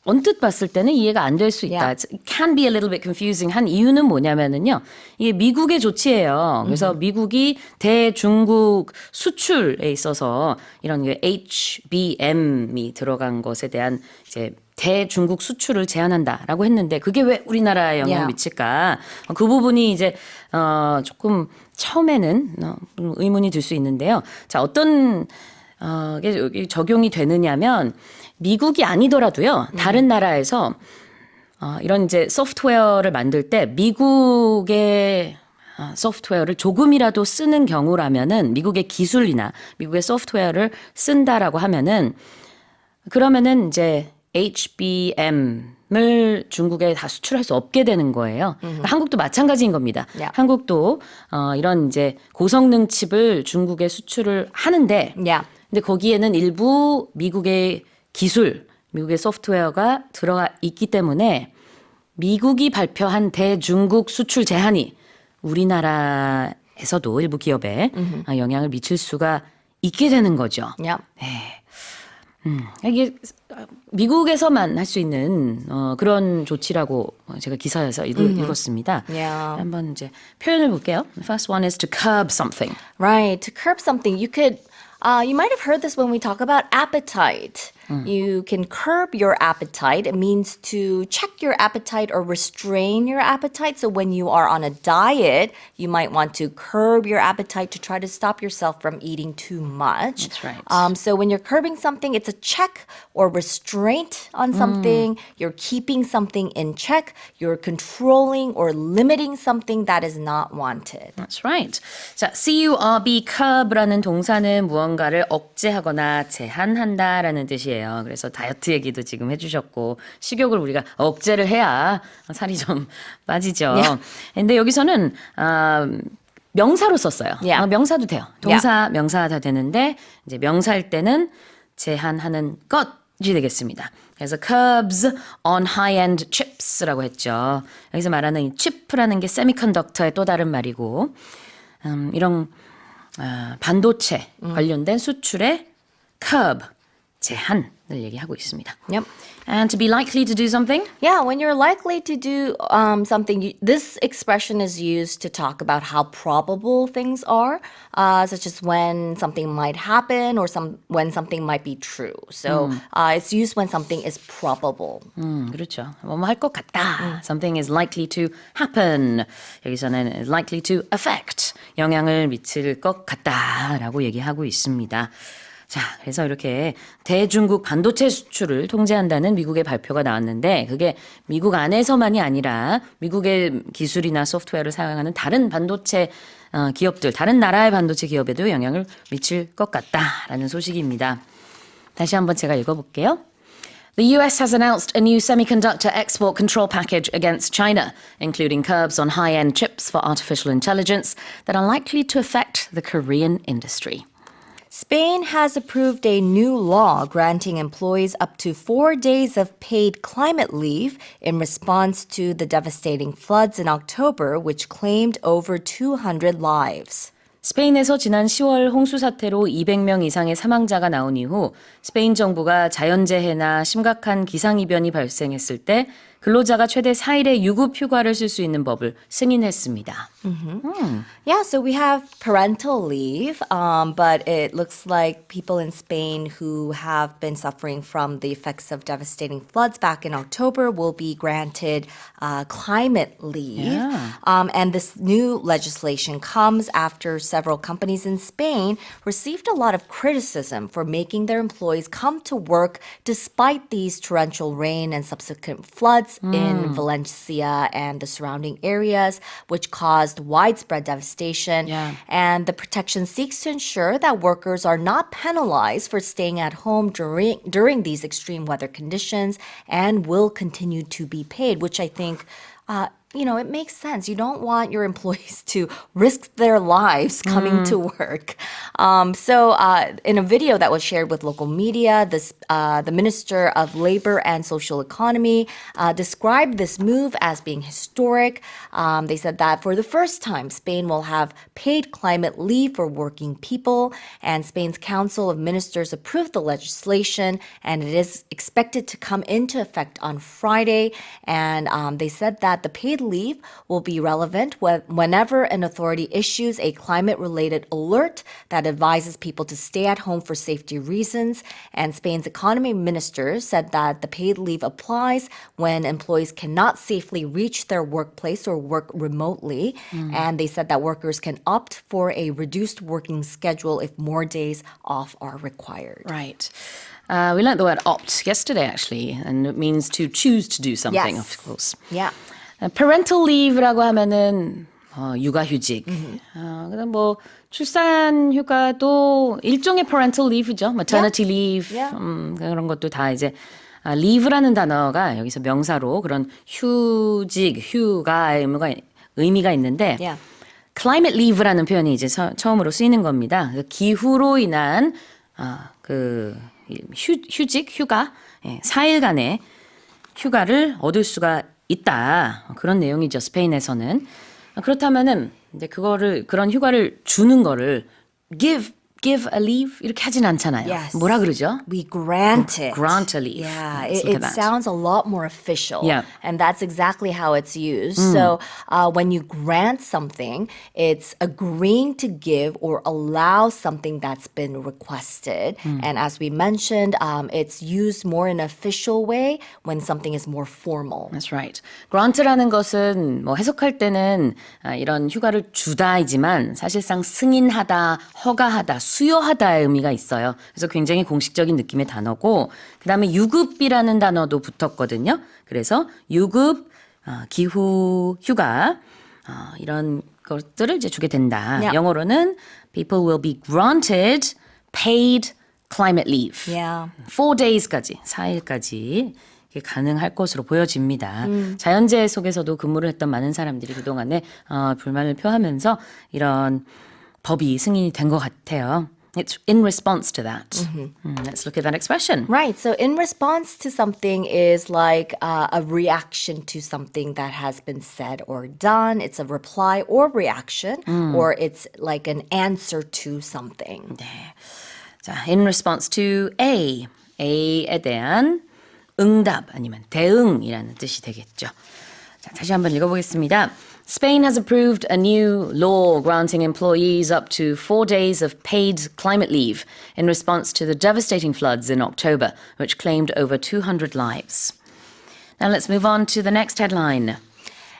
언뜻 봤을 때는 이해가 안 될 수 있다. Yeah. It can be a little bit confusing 한 이유는 뭐냐면은요. 이게 미국의 조치예요. 그래서 미국이 대중국 수출에 있어서 이런 게 HBM이 들어간 것에 대한 이제 대중국 수출을 제한한다라고 했는데 그게 왜 우리나라에 영향을 Yeah. 미칠까? 그 부분이 이제 조금 처음에는 의문이 들 수 있는데요. 자, 어떤 게 적용이 되느냐면 미국이 아니더라도요. 다른 나라에서 이런 이제 소프트웨어를 만들 때 미국의 소프트웨어를 조금이라도 쓰는 경우라면은 미국의 기술이나 미국의 소프트웨어를 쓴다라고 하면은 그러면은 이제 HBM을 중국에 다 수출할 수 없게 되는 거예요. 그러니까 한국도 마찬가지인 겁니다. Yeah. 한국도 이런 이제 고성능 칩을 중국에 수출을 하는데 Yeah. 근데 거기에는 일부 미국의 기술, 미국의 소프트웨어가 들어가 있기 때문에 미국이 발표한 대중국 수출 제한이 우리나라에서도 일부 기업에 영향을 미칠 수가 있게 되는 거죠. Yeah. 이게 미국에서만 할 수 있는 그런 조치라고 제가 기사에서 읽었습니다. Yeah. 한번 이제 표현을 볼게요. The first one is to curb something. Right. To curb something, you might have heard this when we talk about appetite. You can curb your appetite. It means to check your appetite or restrain your appetite. So when you are on a diet, you might want to curb your appetite to try to stop yourself from eating too much. That's right. So when you're curbing something, it's a check or restraint on something. You're keeping something in check. You're controlling or limiting something that is not wanted. That's right. 자, curb, curb라는 동사는 무언가를 억제하거나 제한한다라는 뜻이에요. 얘기예요. 그래서 다이어트 얘기도 지금 해주셨고 식욕을 우리가 억제를 해야 살이 좀 빠지죠. 근데 여기서는 명사로 썼어요. Yeah. 명사도 돼요. 동사, 명사 다 되는데 이제 명사일 때는 제한하는 것이 되겠습니다. 그래서 curbs on high-end chips라고 했죠. 여기서 말하는 이 chip라는 게 세미컨덕터의 또 다른 말이고 이런 반도체 관련된 수출의 curb, 제한을 얘기하고 있습니다. Yep. And to be likely to do something? Yeah, when you're likely to do something, this expression is used to talk about how probable things are, such as when something might happen or when something might be true. So it's used when something is probable. 그렇죠. 뭐뭐 할 것 같다. Something is likely to happen. 여기서는 is likely to affect. 영향을 미칠 것 같다라고 얘기하고 있습니다. 자, 그래서 이렇게 대중국 반도체 수출을 통제한다는 미국의 발표가 나왔는데 그게 미국 안에서만이 아니라 미국의 기술이나 소프트웨어를 사용하는 다른 반도체 기업들, 다른 나라의 반도체 기업에도 영향을 미칠 것 같다라는 소식입니다. 다시 한번 제가 읽어볼게요. The US has announced a new semiconductor export control package against China, including curbs on high-end chips for artificial intelligence that are likely to affect the Korean industry. Spain has approved a new law granting employees up to 4 days of paid climate leave in response to the devastating floods in October, which claimed over 200 lives. 스페인에서 지난 10월 홍수 사태로 200명 이상의 사망자가 나온 이후 스페인 정부가 자연재해나 심각한 기상이변이 발생했을 때 근로자가 최대 4일의 유급 휴가를 쓸 수 있는 법을 승인했습니다. Yeah, so we have parental leave, but it looks like people in Spain who have been suffering from the effects of devastating floods back in October will be granted climate leave. Yeah. And this new legislation comes after several companies in Spain received a lot of criticism for making their employees come to work despite these torrential rain and subsequent floods in Valencia and the surrounding areas, which caused widespread devastation. Yeah. And the protection seeks to ensure that workers are not penalized for staying at home during these extreme weather conditions and will continue to be paid, which I think it makes sense. You don't want your employees to risk their lives coming to work. So in a video that was shared with local media, the Minister of Labor and Social Economy described this move as being historic. They said that for the first time, Spain will have paid climate leave for working people, and Spain's Council of Ministers approved the legislation, and it is expected to come into effect on Friday. And they said that the paid leave will be relevant whenever an authority issues a climate-related alert that advises people to stay at home for safety reasons. And Spain's economy minister said that the paid leave applies when employees cannot safely reach their workplace or work remotely. And they said that workers can opt for a reduced working schedule if more days off are required. Right. We learned the word opt yesterday, actually, and it means to choose to do something, Yes. of course. Yeah. parental leave라고 하면은 육아휴직. 그다음 뭐 출산 휴가도 일종의 parental leave죠. maternity leave Yeah. 그런 것도 다 이제 leave라는 단어가 여기서 명사로 그런 휴직, 휴가의 의미가 있는데 Yeah. climate leave라는 표현이 이제 처음으로 쓰이는 겁니다. 기후로 인한 휴직, 휴가, 4일간의 휴가를 얻을 수가 있다. 그런 내용이죠. 스페인에서는. 그렇다면은 이제 그런 휴가를 주는 거를 give a leave 이렇게 하진 않잖아요. Yes. 뭐라 그러죠? We grant it. Grant a leave. Yeah, Let's look it at that. sounds a lot more official. Yeah. And that's exactly how it's used. So when you grant something, it's agreeing to give or allow something that's been requested. And as we mentioned, it's used more in an official way when something is more formal. That's right. grant라는 것은 뭐 해석할 때는 이런 휴가를 주다이지만 사실상 승인하다, 허가하다, 수여하다의 의미가 있어요. 그래서 굉장히 공식적인 느낌의 단어고 그다음에 유급이라는 단어도 붙었거든요. 그래서 유급, 기후, 휴가 이런 것들을 이제 주게 된다. Yeah. 영어로는 people will be granted paid climate leave. Yeah. 4days까지, 4일까지 가능할 것으로 보여집니다. 자연재해 속에서도 근무를 했던 많은 사람들이 그동안에 불만을 표하면서 이런 법이 승인이 된 것 같아요. It's in response to that. Let's look at that expression. Right. So in response to something is like a reaction to something that has been said or done. It's a reply or reaction, or it's like an answer to something. 자, in response to A. A에 대한 응답 아니면 대응이라는 뜻이 되겠죠. 자, 다시 한번 읽어보겠습니다. Spain has approved a new law granting employees up to 4 days of paid climate leave in response to the devastating floods in October, which claimed over 200 lives. Now let's move on to the next headline.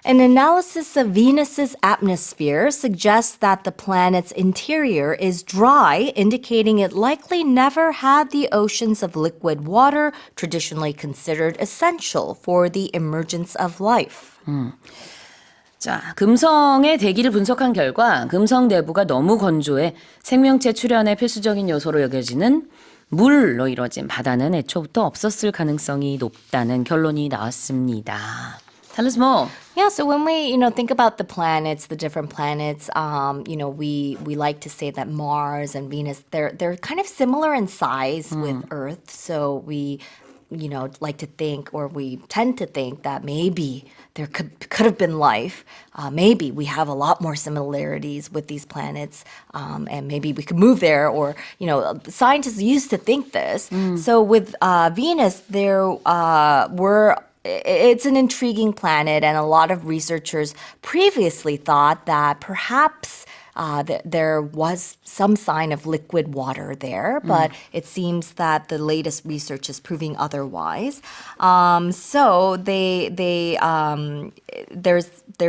An analysis of Venus's atmosphere suggests that the planet's interior is dry, indicating it likely never had the oceans of liquid water traditionally considered essential for the emergence of life. 자, 금성의 대기를 분석한 결과 금성 내부가 너무 건조해 생명체 출현의 필수적인 요소로 여겨지는 물로 이루어진 바다는 애초부터 없었을 가능성이 높다는 결론이 나왔습니다. Tell us more. Yeah, so when we, think about the planets, the different planets, we like to say that Mars and Venus, they're kind of similar in size with Earth. So we, like to think, or we tend to think that maybe there could have been life. Maybe we have a lot more similarities with these planets, and maybe we could move there. Or scientists used to think this. So with Venus, it's an intriguing planet, and a lot of researchers previously thought that perhaps there was some sign of liquid water there, but it seems that the latest research is proving otherwise. So they're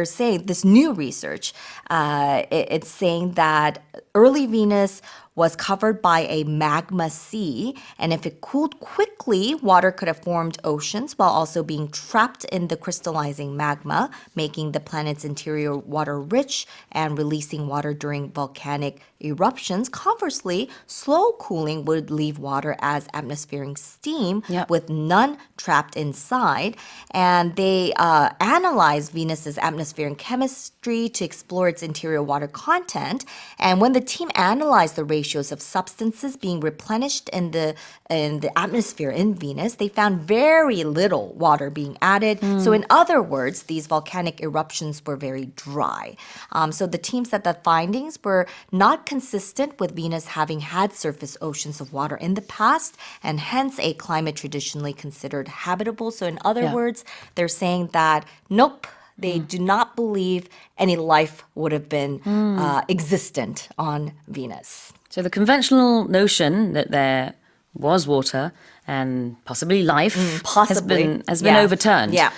saying this new research. It's saying that early Venus was covered by a magma sea, and if it cooled quickly, water could have formed oceans while also being trapped in the crystallizing magma, making the planet's interior water rich and releasing water during volcanic eruptions. Conversely, slow cooling would leave water as atmospheric steam with none trapped inside. And they analyzed Venus's atmosphere and chemistry to explore its interior water content. And when the team analyzed the ratios of substances being replenished in the atmosphere in Venus, they found very little water being added. So in other words, these volcanic eruptions were very dry. So the team said that findings were not consistent with Venus having had surface oceans of water in the past, and hence a climate traditionally considered habitable. So in other words, they're saying that nope, they do not believe any life would have been existent on Venus. So the conventional notion that there was water and possibly life possibly. has been overturned. Yeah.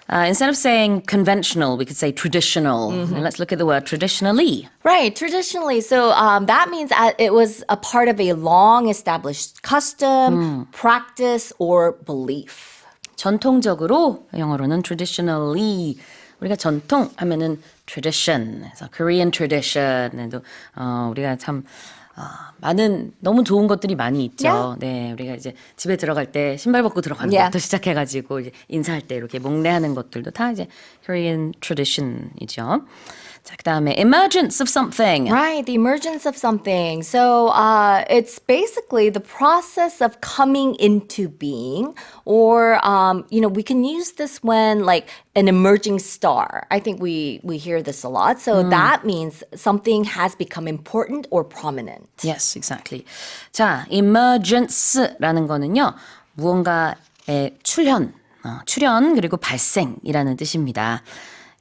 Instead of saying conventional, we could say traditional. And let's look at the word traditionally. Right, traditionally. So that means it was a part of a long-established custom, practice, or belief. 전통적으로 영어로는 traditionally. 우리가 전통 하면은 tradition, 그래서 Korean tradition에도 우리가 참 많은 너무 좋은 것들이 많이 있죠. Yeah. 네, 우리가 이제 집에 들어갈 때 신발 벗고 들어가는 Yeah. 것부터 시작해가지고 이제 인사할 때 이렇게 목례하는 것들도 다 이제 Korean tradition이죠. 자, 그다음에 emergence of something. Right, the emergence of something. So it's basically the process of coming into being, or we can use this when like an emerging star. I think we hear this a lot. So that means something has become important or prominent. Yes, exactly. 자, emergence라는 거는요, 무언가의 출현 그리고 발생이라는 뜻입니다.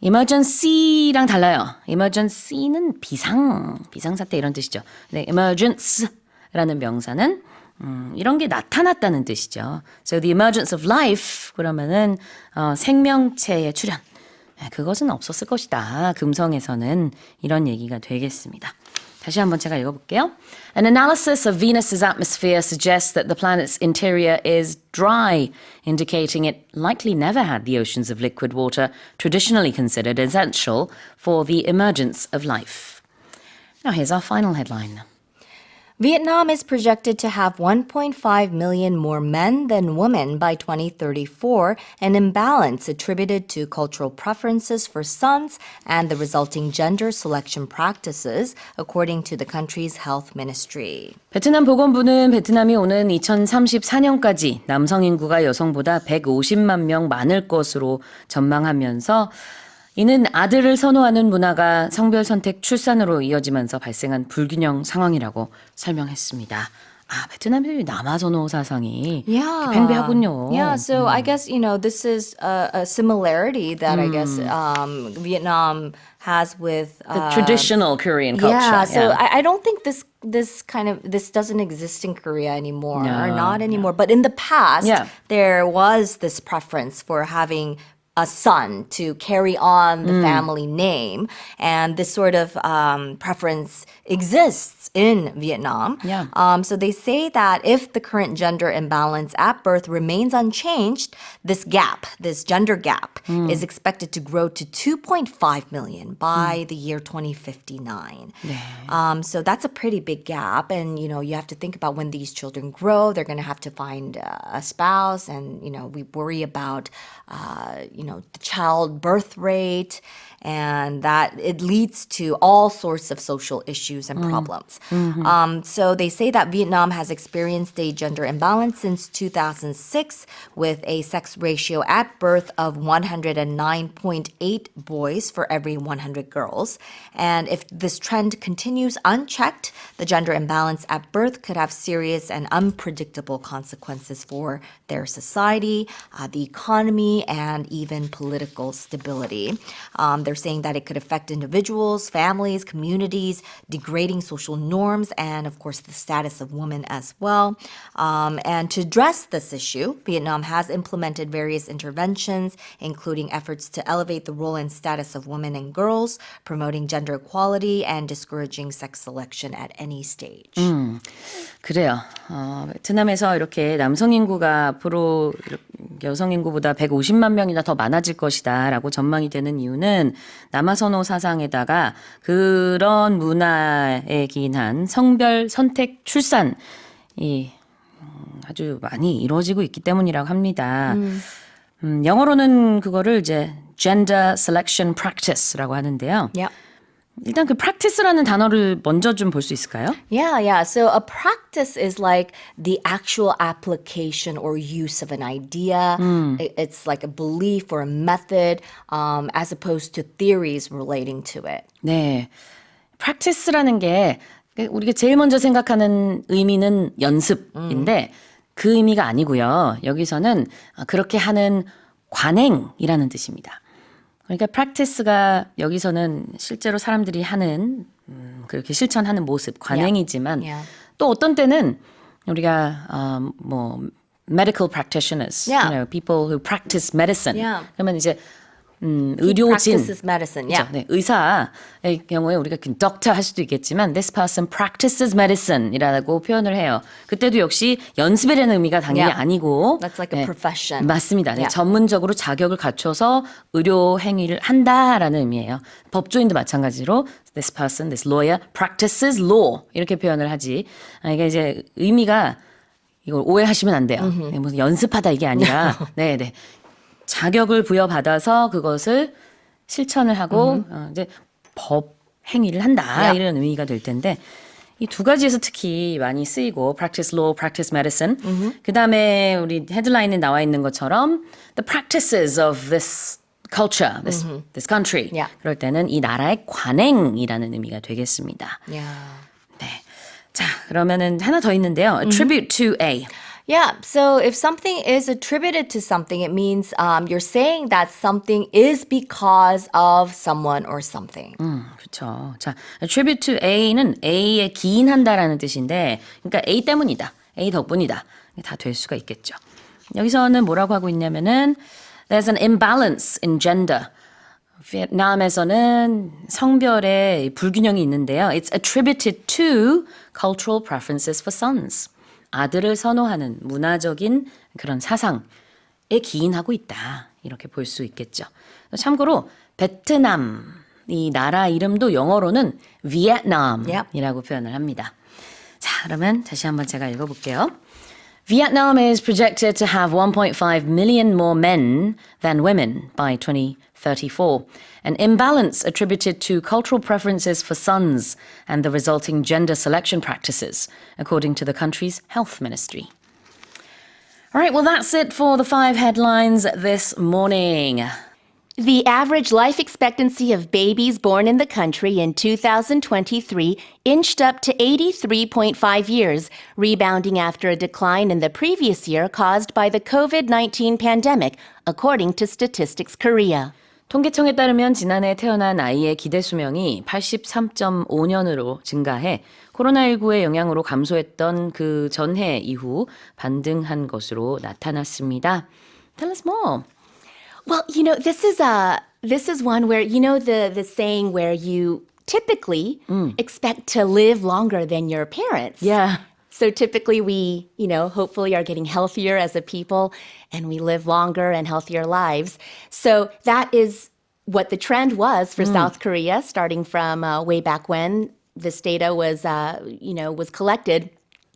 emergency랑 달라요. emergency는 비상사태 이런 뜻이죠. 네, emergence라는 명사는 이런 게 나타났다는 뜻이죠. So the emergence of life 그러면은 생명체의 출현. 그것은 없었을 것이다. 금성에서는 이런 얘기가 되겠습니다. 다시 한번 제가 읽어볼게요. An analysis of Venus's atmosphere suggests that the planet's interior is dry, indicating it likely never had the oceans of liquid water traditionally considered essential for the emergence of life. Now here's our final headline. Vietnam is projected to have 1.5 million more men than women by 2034, an imbalance attributed to cultural preferences for sons and the resulting gender selection practices, according to the country's health ministry. 베트남 보건부는 베트남이 오는 2034년까지 남성 인구가 여성보다 150만 명 많을 것으로 전망하면서 이는 아들을 선호하는 문화가 성별 선택 출산으로 이어지면서 발생한 불균형 상황이라고 설명했습니다. 아, 베트남이 남아 선호 사상이 팽배하군요. Yeah, so I guess, this is a similarity that I guess Vietnam has with The traditional Korean culture. Yeah, so I don't think this doesn't exist in Korea anymore, not anymore. But in the past, there was this preference for having a son to carry on the family name, and this sort of preference exists in Vietnam. Yeah. So they say that if the current gender imbalance at birth remains unchanged, this gender gap, is expected to grow to 2.5 million by the year 2059. So that's a pretty big gap, and you have to think about when these children grow, they're going to have to find a spouse, and we worry about the child birth rate, and that it leads to all sorts of social issues and problems. So they say that Vietnam has experienced a gender imbalance since 2006 with a sex ratio at birth of 109.8 boys for every 100 girls. And if this trend continues unchecked, the gender imbalance at birth could have serious and unpredictable consequences for their society, the economy, and even political stability. They're saying that it could affect individuals, families, communities, degrading social norms, and of course the status of women as well. And to address this issue, Vietnam has implemented various interventions, including efforts to elevate the role and status of women and girls, promoting gender equality, and discouraging sex selection at any stage. 그래요. 베트남에서 이렇게 남성 인구가 앞으로 여성 인구보다 150만 명이나 더 많아질 것이다라고 전망이 되는 이유는 남아 선호 사상에다가 그런 문화에 기인한 성별 선택 출산이 아주 많이 이루어지고 있기 때문이라고 합니다. 영어로는 그거를 이제 gender selection practice라고 하는데요. Yep. 일단 그 practice라는 단어를 먼저 좀 볼 수 있을까요? Yeah. So a practice is like the actual application or use of an idea. It's like a belief or a method, as opposed to theories relating to it. 네. practice라는 게 우리가 제일 먼저 생각하는 의미는 연습인데 그 의미가 아니고요. 여기서는 그렇게 하는 관행이라는 뜻입니다. 그러니까 practice가 여기서는 실제로 사람들이 하는 그렇게 실천하는 모습, 관행이지만 또 어떤 때는 우리가 medical practitioners, people who practice medicine. 그러면 이제 의료진, Practices medicine. 그렇죠? 네, 의사의 경우에 우리가 doctor 할 수도 있겠지만 this person practices medicine이라고 표현을 해요. 그때도 역시 연습이라는 의미가 당연히 아니고 That's like a profession. 맞습니다. 네, 전문적으로 자격을 갖춰서 의료 행위를 한다라는 의미예요. 법조인도 마찬가지로 this person, this lawyer practices law 이렇게 표현을 하지. 이게 이제 의미가 이걸 오해하시면 안 돼요. 네, 무슨 연습하다 이게 아니라 네. 자격을 부여받아서 그것을 실천을 하고 이제 법 행위를 한다 이런 의미가 될 텐데 이 두 가지에서 특히 많이 쓰이고 practice law, practice medicine. 그다음에 우리 헤드라인에 나와 있는 것처럼 the practices of this culture, this country. 그럴 때는 이 나라의 관행이라는 의미가 되겠습니다. 네. 자, 그러면은 하나 더 있는데요. attribute to A. Yeah, so if something is attributed to something, it means you're saying that something is because of someone or something. 그렇죠. 자, attribute to A는 A에 기인한다라는 뜻인데, 그러니까 A 때문이다, A 덕분이다, 다 될 수가 있겠죠. 여기서는 뭐라고 하고 있냐면은 there's an imbalance in gender. 베트남에서는 성별의 불균형이 있는데요. It's attributed to cultural preferences for sons. 아들을 선호하는 문화적인 그런 사상에 기인하고 있다. 이렇게 볼 수 있겠죠. 참고로 베트남 이 나라 이름도 영어로는 Vietnam이라고 표현을 합니다. 자, 그러면 다시 한번 제가 읽어볼게요. Vietnam is projected to have 1.5 million more men than women by 2034, an imbalance attributed to cultural preferences for sons and the resulting gender selection practices, according to the country's health ministry. All right, well, that's it for the 5 headlines this morning. The average life expectancy of babies born in the country in 2023 inched up to 83.5 years, rebounding after a decline in the previous year caused by the COVID-19 pandemic, according to Statistics Korea. 통계청에 따르면 지난해 태어난 아이의 기대 수명이 83.5년으로 증가해 코로나19의 영향으로 감소했던 그 전해 이후 반등한 것으로 나타났습니다. Tell us more. Well, this is one where the saying where you typically expect to live longer than your parents. Yeah. So typically we, hopefully are getting healthier as a people and we live longer and healthier lives. So that is what the trend was for South Korea starting from way back when this data was, was collected.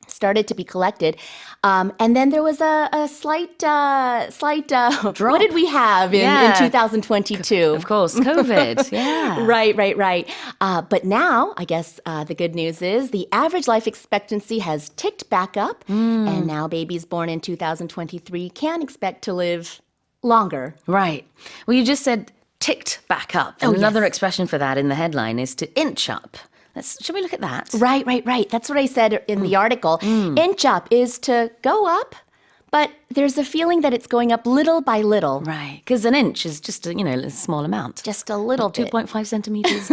Started to be collected. And then there was a slight drop. What did we have in 2022? Of course, COVID. Yeah. Right. But now, I guess the good news is the average life expectancy has ticked back up. And now babies born in 2023 can expect to live longer. Right. Well, you just said ticked back up. And Oh, another yes. expression for that in the headline is to inch up. Should we look at that? Right. That's what I said in the article. Inch up is to go up, but there's a feeling that it's going up little by little. Right. Because an inch is just a small amount. Just a little bit. 2.5 centimeters.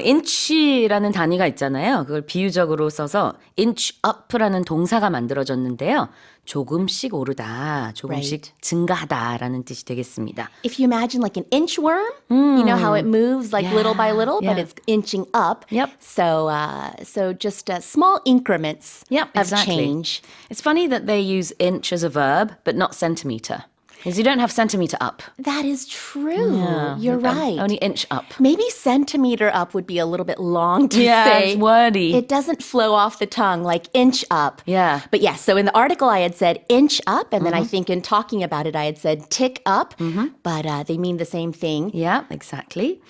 inch라는 단위가 있잖아요. 그걸 비유적으로 써서 inch up라는 동사가 만들어졌는데요. 조금씩 오르다, 조금씩 증가하다라는 뜻이 되겠습니다. If you imagine like an inchworm, you know how it moves like little by little, but yeah. it's inching up. Yep. So just small increments Yep, of exactly. change. It's funny that they use inch as a verb, but not centimeter. Because you don't have centimeter up. That is true. You're right. Only inch up. Maybe centimeter up would be a little bit long to Yeah, say. it's wordy. It doesn't flow off the tongue like inch up. Yeah. But yes, so in the article I had said inch up, and then I think in talking about it I had said tick up, but they mean the same thing. Yeah, exactly.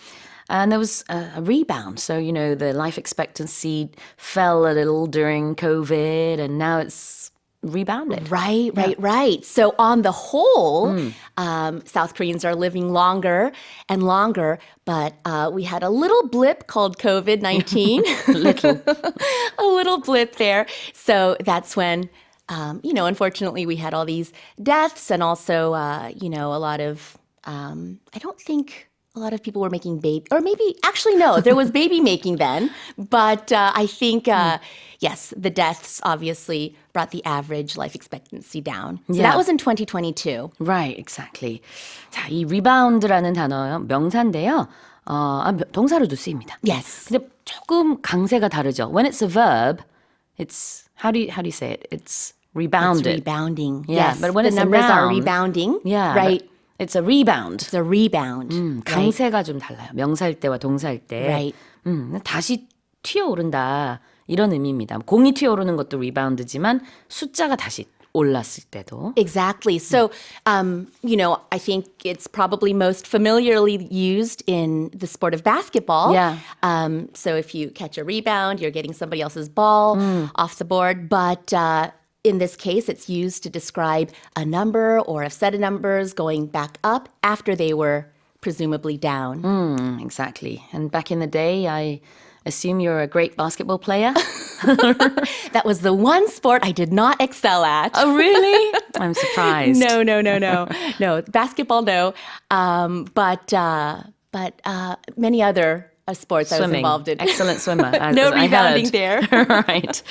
And there was a rebound. So, the life expectancy fell a little during COVID, and now it's rebounded. Right. So on the whole, South Koreans are living longer and longer, but we had a little blip called COVID-19. A little blip there. So that's when, unfortunately we had all these deaths and also, a lot of, I don't think a lot of people were making baby, or maybe, actually, no, there was baby making then. But I think, yes, the deaths obviously brought the average life expectancy down. So Yeah. that was in 2022. Right, exactly. 자, 이 rebound라는 단어 명사인데요. 동사로도 쓰입니다. Yes. 근데 조금 강세가 다르죠. When it's a verb, it's how do you say it? It's rebounded. It's rebounding. Yeah, Yes. but when the it's a numbers are noun- rebounding. Yeah, Right. but it's a rebound. It's a rebound. Right. 강세가 좀 달라요. 명사일 때와 동사일 때. Right. 다시 튀어오른다. 이런 의미입니다. 공이 튀어오르는 것도 리바운드지만 숫자가 다시 올랐을 때도. Exactly. So, I think it's probably most familiarly used in the sport of basketball. Yeah. So if you catch a rebound, you're getting somebody else's ball off the board. But in this case, it's used to describe a number or a set of numbers going back up after they were presumably down. Exactly. And back in the day, I assume you're a great basketball player. That was the one sport I did not excel at. Oh, really? I'm surprised. No. No, basketball, no. But many other sports I was Swimming. involved in. Excellent swimmer. No as I rebounding heard. there. right.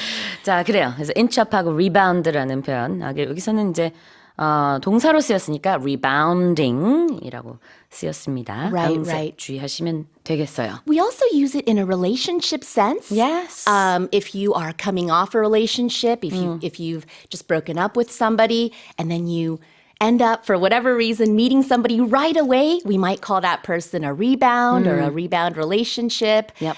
자, 그래요. 그래서 inch up하고 rebound라는 표현. 여기서는 이제 동사로 쓰였으니까 rebounding이라고 쓰였습니다. Right, 다음세 right. 주의하시면 되겠어요. We also use it in a relationship sense. Yes. If you are coming off a relationship, if you've just broken up with somebody and then you end up, for whatever reason, meeting somebody right away, we might call that person a rebound or a rebound relationship. Yep.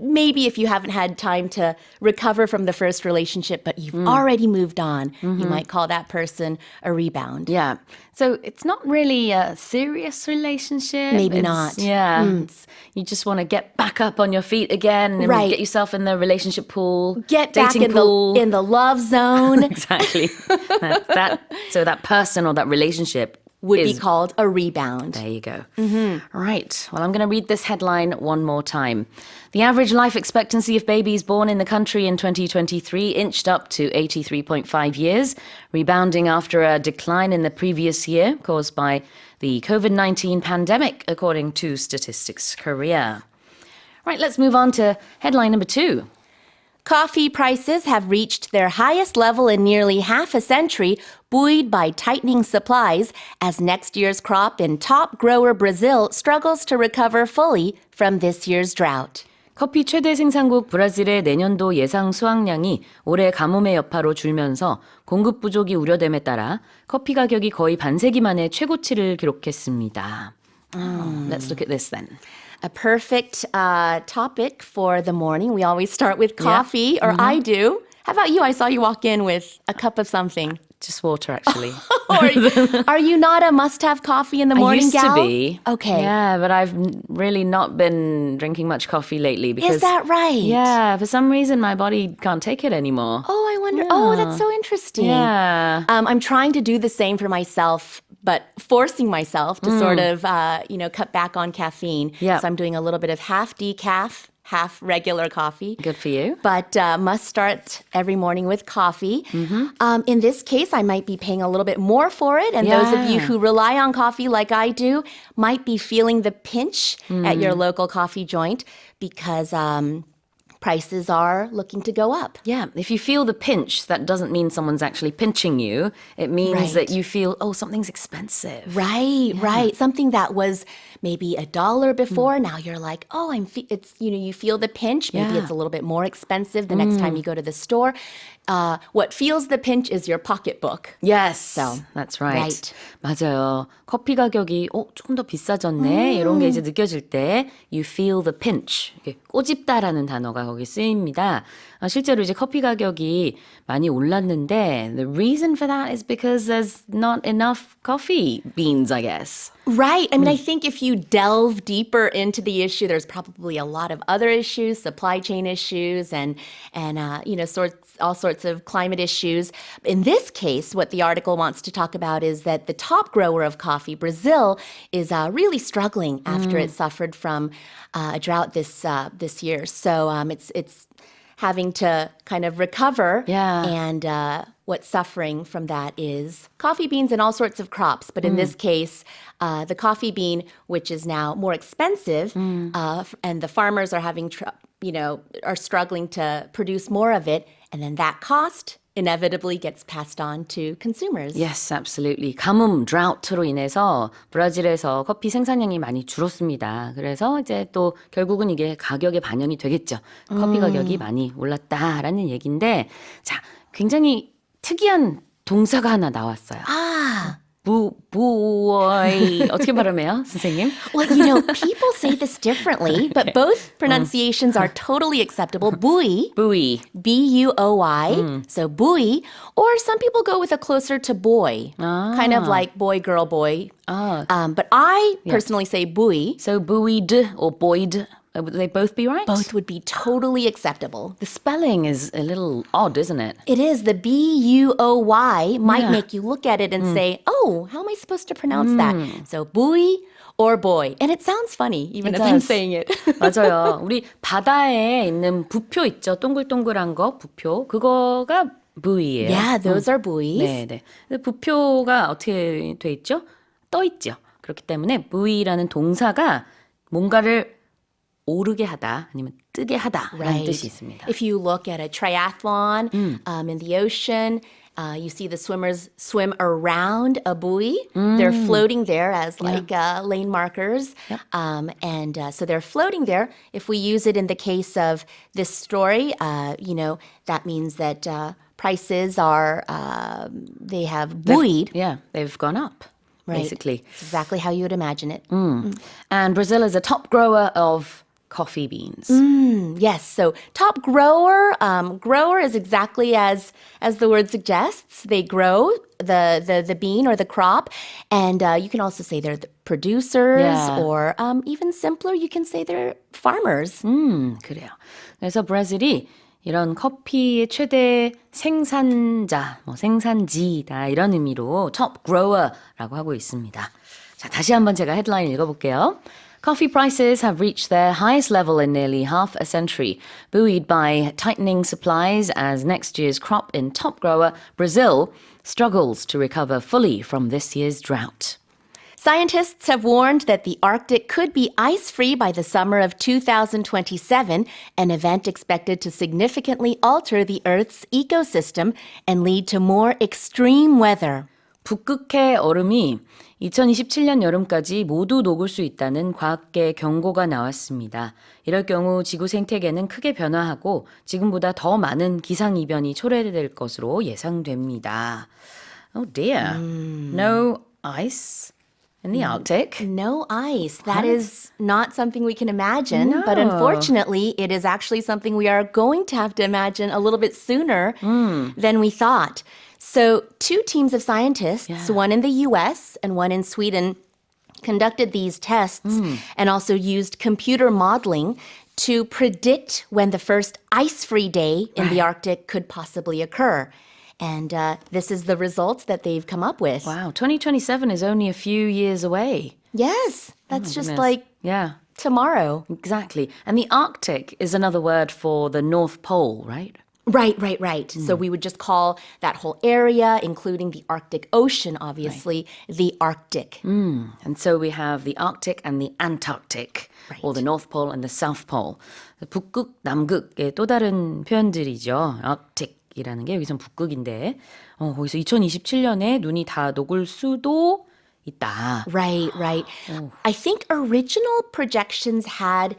maybe if you haven't had time to recover from the first relationship, but you've already moved on, you might call that person a rebound. Yeah. So it's not really a serious relationship. Maybe It's- not. Yeah. It's- you just want to get back up on your feet again and Right. get yourself in the relationship pool. Get dating back pool. in the love zone Exactly. So that person or that relationship would is be called a rebound. There you go. All right. Well, I'm going to read this headline one more time. The average life expectancy of babies born in the country in 2023 inched up to 83.5 years, rebounding after a decline in the previous year caused by the COVID-19 pandemic, according to Statistics Korea. Right, let's move on to headline number 2. Coffee prices have reached their highest level in nearly half a century, buoyed by tightening supplies as next year's crop in top grower Brazil struggles to recover fully from this year's drought. 커피 최대 생산국 브라질의 내년도 예상 수확량이 올해 가뭄의 여파로 줄면서 공급 부족이 우려됨에 따라 커피 가격이 거의 반세기 만에 최고치를 기록했습니다. Let's look at this then. A perfect topic for the morning. We always start with coffee, or I do. How about you? I saw you walk in with a cup of something. Just water, actually. Are you not a must-have coffee in the morning I used gal? to be. Okay. Yeah, but I've really not been drinking much coffee lately because Is that right? Yeah, for some reason my body can't take it anymore. Oh, I wonder. Oh, that's so interesting. Yeah. I'm trying to do the same for myself, but forcing myself to sort of, cut back on caffeine. Yeah. So I'm doing a little bit of half decaf, half regular coffee. Good for you. But must start every morning with coffee. In this case, I might be paying a little bit more for it. And those of you Yeah. who rely on coffee like I do might be feeling the pinch at your local coffee joint because prices are looking to go up. Yeah, if you feel the pinch, that doesn't mean someone's actually pinching you. It means Right. that you feel, oh, something's expensive. Right, right. Something that was maybe $1 before, now you're like, oh, it's you feel the pinch. Maybe Yeah. it's a little bit more expensive the next time you go to the store. What feels the pinch is your pocketbook. Yes, So, that's right. right. 맞아요. 커피 가격이 조금 더 비싸졌네 이런 게 이제 느껴질 때 you feel the pinch. 이게 꼬집다라는 단어가 거기 쓰입니다. 실제로 이제 커피 가격이 많이 올랐는데 the reason for that is because there's not enough coffee beans, I guess. Right. I mean, I think if you delve deeper into the issue, there's probably a lot of other issues, supply chain issues, and all sorts of climate issues. In this case, what the article wants to talk about is that the top grower of coffee, Brazil, is really struggling after it suffered from a drought this year. So it's having to kind of recover. Yeah. And what's suffering from that is coffee beans and all sorts of crops. But in this case, the coffee bean, which is now more expensive, and the farmers are having, are struggling to produce more of it. And then that cost inevitably gets passed on to consumers. Yes, absolutely. 가뭄, drought로 인해서 브라질에서 커피 생산량이 많이 줄었습니다. 그래서 이제 또 결국은 이게 가격에 반영이 되겠죠. 커피 가격이 많이 올랐다라는 얘기인데, 자, 굉장히 특이한 동사가 하나 나왔어요. 부어이 어떻게 발음해요, 선생님? Well, people say this differently, but both pronunciations are totally acceptable. Buoy, 부이. B-U-O-Y, so buoy, or some people go with a closer to boy, kind of like boy, girl, boy. But I personally say buoy. So buoyed or buoyed, would they both be right? Both would be totally acceptable. The spelling is a little odd, isn't it? It is. The B-U-O-Y might make you look at it and say, oh, how am I supposed to pronounce that? So buoy or boy. And it sounds funny, even It as I'm does. saying it. 맞아요. 우리 바다에 있는 부표 있죠? 동글동글한 거, 부표. 그거가 부위예요. Yeah, those are buoys. 네, 네. 근데 부표가 어떻게 돼 있죠? 떠 있죠. 그렇기 때문에 부위라는 동사가 뭔가를 오르게 하다 아니면 뜨게 하다라는 뜻이 있습니다. If you look at a triathlon in the ocean, you see the swimmers swim around a buoy. They're floating there as like lane markers. So they're floating there. If we use it in the case of this story, that means that prices are, they have buoyed. Yeah, they've gone up, Right. basically. It's exactly how you would imagine it. And Brazil is a top grower of coffee beans. Yes. So top grower, grower is exactly as the word suggests. They grow the bean or the crop, and you can also say they're the producers, Yeah. or even simpler, you can say they're farmers. 그래요. 그래서 브라질이 이런 커피의 최대 생산자, 생산지다 이런 의미로 top grower라고 하고 있습니다. 자, 다시 한번 제가 헤드라인 읽어볼게요. Coffee prices have reached their highest level in nearly half a century, buoyed by tightening supplies as next year's crop in top grower Brazil struggles to recover fully from this year's drought. Scientists have warned that the Arctic could be ice-free by the summer of 2027, an event expected to significantly alter the Earth's ecosystem and lead to more extreme weather. 북극해 얼음이 2027년 여름까지 모두 녹을 수 있다는 과학계 경고가 나왔습니다. 이럴 경우 지구 생태계는 크게 변화하고 지금보다 더 많은 기상이변이 초래될 것으로 예상됩니다. Oh dear. No ice in the Arctic. No ice. That is not something we can imagine, but unfortunately, it is actually something we are going to have to imagine a little bit sooner than we thought. So, two teams of scientists, one in the US and one in Sweden, conducted these tests and also used computer modeling to predict when the first ice-free day in the Arctic could possibly occur. And this is the results that they've come up with. Wow, 2027 is only a few years away. Yes, that's just Goodness. like Yeah, tomorrow. exactly. And the Arctic is another word for the North Pole, right? Right. So we would just call that whole area, including the Arctic Ocean, obviously, the Arctic. And so we have the Arctic and the Antarctic, or the North Pole and the South Pole. 북극, 남극의 또 다른 표현들이죠. Arctic이라는 게 여기선 북극인데 거기서 2027년에 눈이 다 녹을 수도 있다. Right. I think original projections had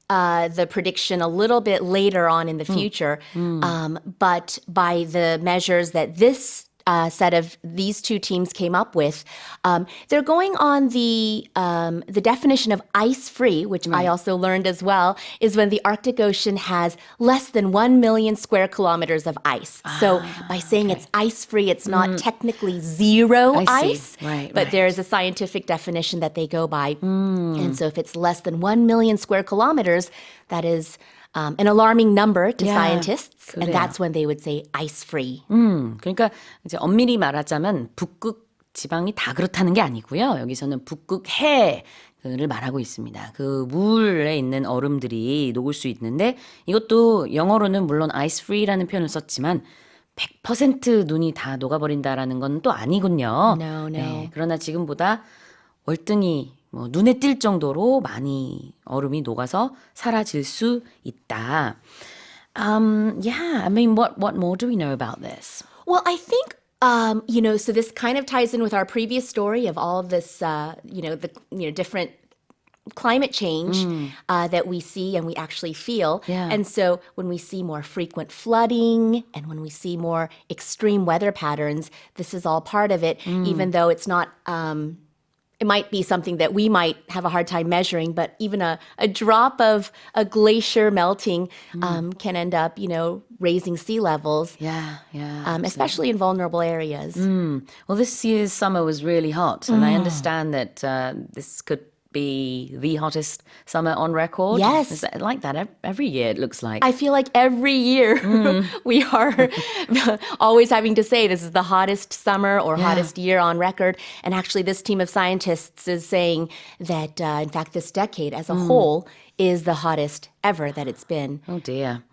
the prediction a little bit later on in the future, but by the measures that this set of these two teams came up with, they're going on the definition of ice-free, which I also learned as well, is when the Arctic Ocean has less than 1 million square kilometers of ice. So by saying it's ice-free, it's not technically zero I see. ice, Right. but there's a scientific definition that they go by. And so if it's less than 1 million square kilometers, that is an alarming number to Yeah, scientists, 그래요. and that's when they would say ice-free. 그러니까 이제 엄밀히 말하자면 북극 지방이 다 그렇다는 게 아니고요. 여기서는 북극해를 말하고 있습니다. 그 물에 있는 얼음들이 녹을 수 있는데 이것도 영어로는 물론 ice free라는 표현을 썼지만 100% 눈이 다 녹아버린다라는 건 또 아니군요. No. 네, 그러나 지금보다 월등히 눈에 띌 정도로 많이 얼음이 녹아서 사라질 수 있다. Yeah, I mean, what more do we know about this? Well, I think so this kind of ties in with our previous story of all of this, different climate change that we see and we actually feel. Yeah. And so when we see more frequent flooding and when we see more extreme weather patterns, this is all part of it, even though it's not. It might be something that we might have a hard time measuring, but even a drop of a glacier melting can end up, raising sea levels, Yeah. especially in vulnerable areas. Well, this year's summer was really hot, and I understand that this could be the hottest summer on record. Yes. Is that like that every year, it looks like. I feel like every year we are always having to say this is the hottest summer or hottest year on record. And actually, this team of scientists is saying that, in fact, this decade as a whole is the hottest ever that it's been. Oh, dear.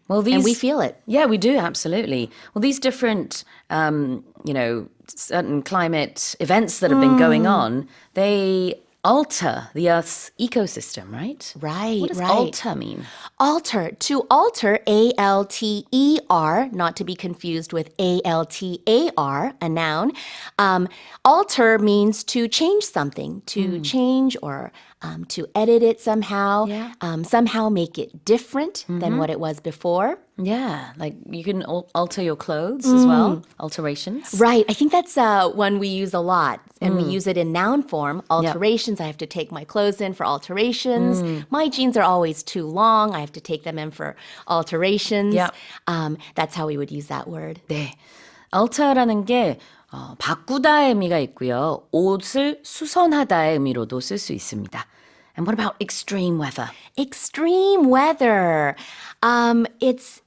Well, these, And we feel it. Yeah, we do, absolutely. Well, these different, certain climate events that have been going on, they alter the Earth's ecosystem, right? Right, What does right. alter mean? Alter, to alter, A-L-T-E-R, not to be confused with A-L-T-A-R, a noun. Alter means to change something, to change or to edit it somehow, Yeah. somehow make it different than what it was before. Yeah, like you can alter your clothes as well, alterations. Right. I think that's one we use a lot. And we use it in noun form, alterations. I have to take my clothes in for alterations. My jeans are always too long. I have to take them in for alterations. Yep. That's how we would use that word. 네, alter라는 게 바꾸다의 의미가 있고요. 옷을 수선하다의 의미로도 쓸 수 있습니다. And what about extreme weather? Extreme weather. It's,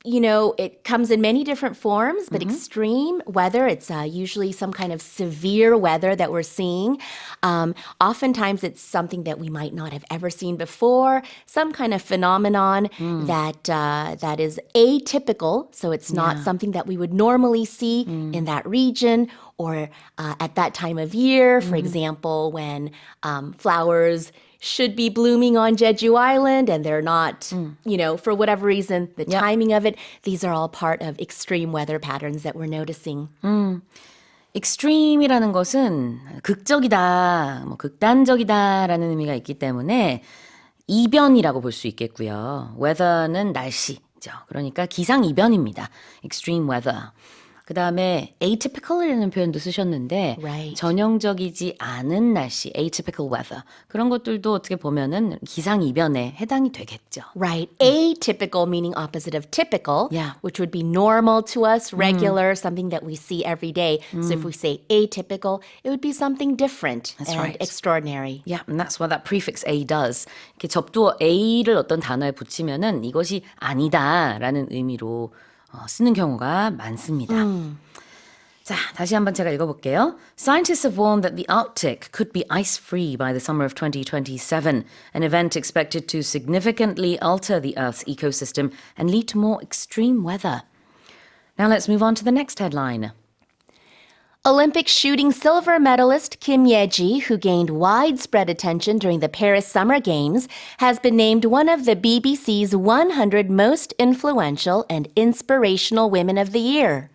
it comes in many different forms, but extreme weather, it's usually some kind of severe weather that we're seeing. Oftentimes it's something that we might not have ever seen before, some kind of phenomenon that is atypical. So it's not something that we would normally see in that region or at that time of year. For example, when flowers should be blooming on Jeju Island and they're not, for whatever reason, the timing of it. These are all part of extreme weather patterns that we're noticing. extreme이라는 것은 극적이다, 극단적이다라는 의미가 있기 때문에 이변이라고 볼 수 있겠고요. weather는 날씨죠. 그러니까 기상이변입니다. extreme weather. 그 다음에 atypical이라는 표현도 쓰셨는데 Right. 전형적이지 않은 날씨, atypical weather. 그런 것들도 어떻게 보면은 기상이변에 해당이 되겠죠. Right. Atypical meaning opposite of typical, Yeah. which would be normal to us, regular, something that we see every day. So if we say atypical, it would be something different That's and right. extraordinary. Yeah, and that's what that prefix a does. 이렇게 접두어 a를 어떤 단어에 붙이면은 이것이 아니다라는 의미로 쓰는 경우가 많습니다. 자, 다시 한번 제가 읽어볼게요. Scientists have warned that the Arctic could be ice-free by the summer of 2027, an event expected to significantly alter the Earth's ecosystem and lead to more extreme weather. Now let's move on to the next headline. Olympic shooting silver medalist Kim Ye-ji, who gained widespread attention during the Paris Summer Games, has been named one of the BBC's 100 most influential and inspirational women of the year.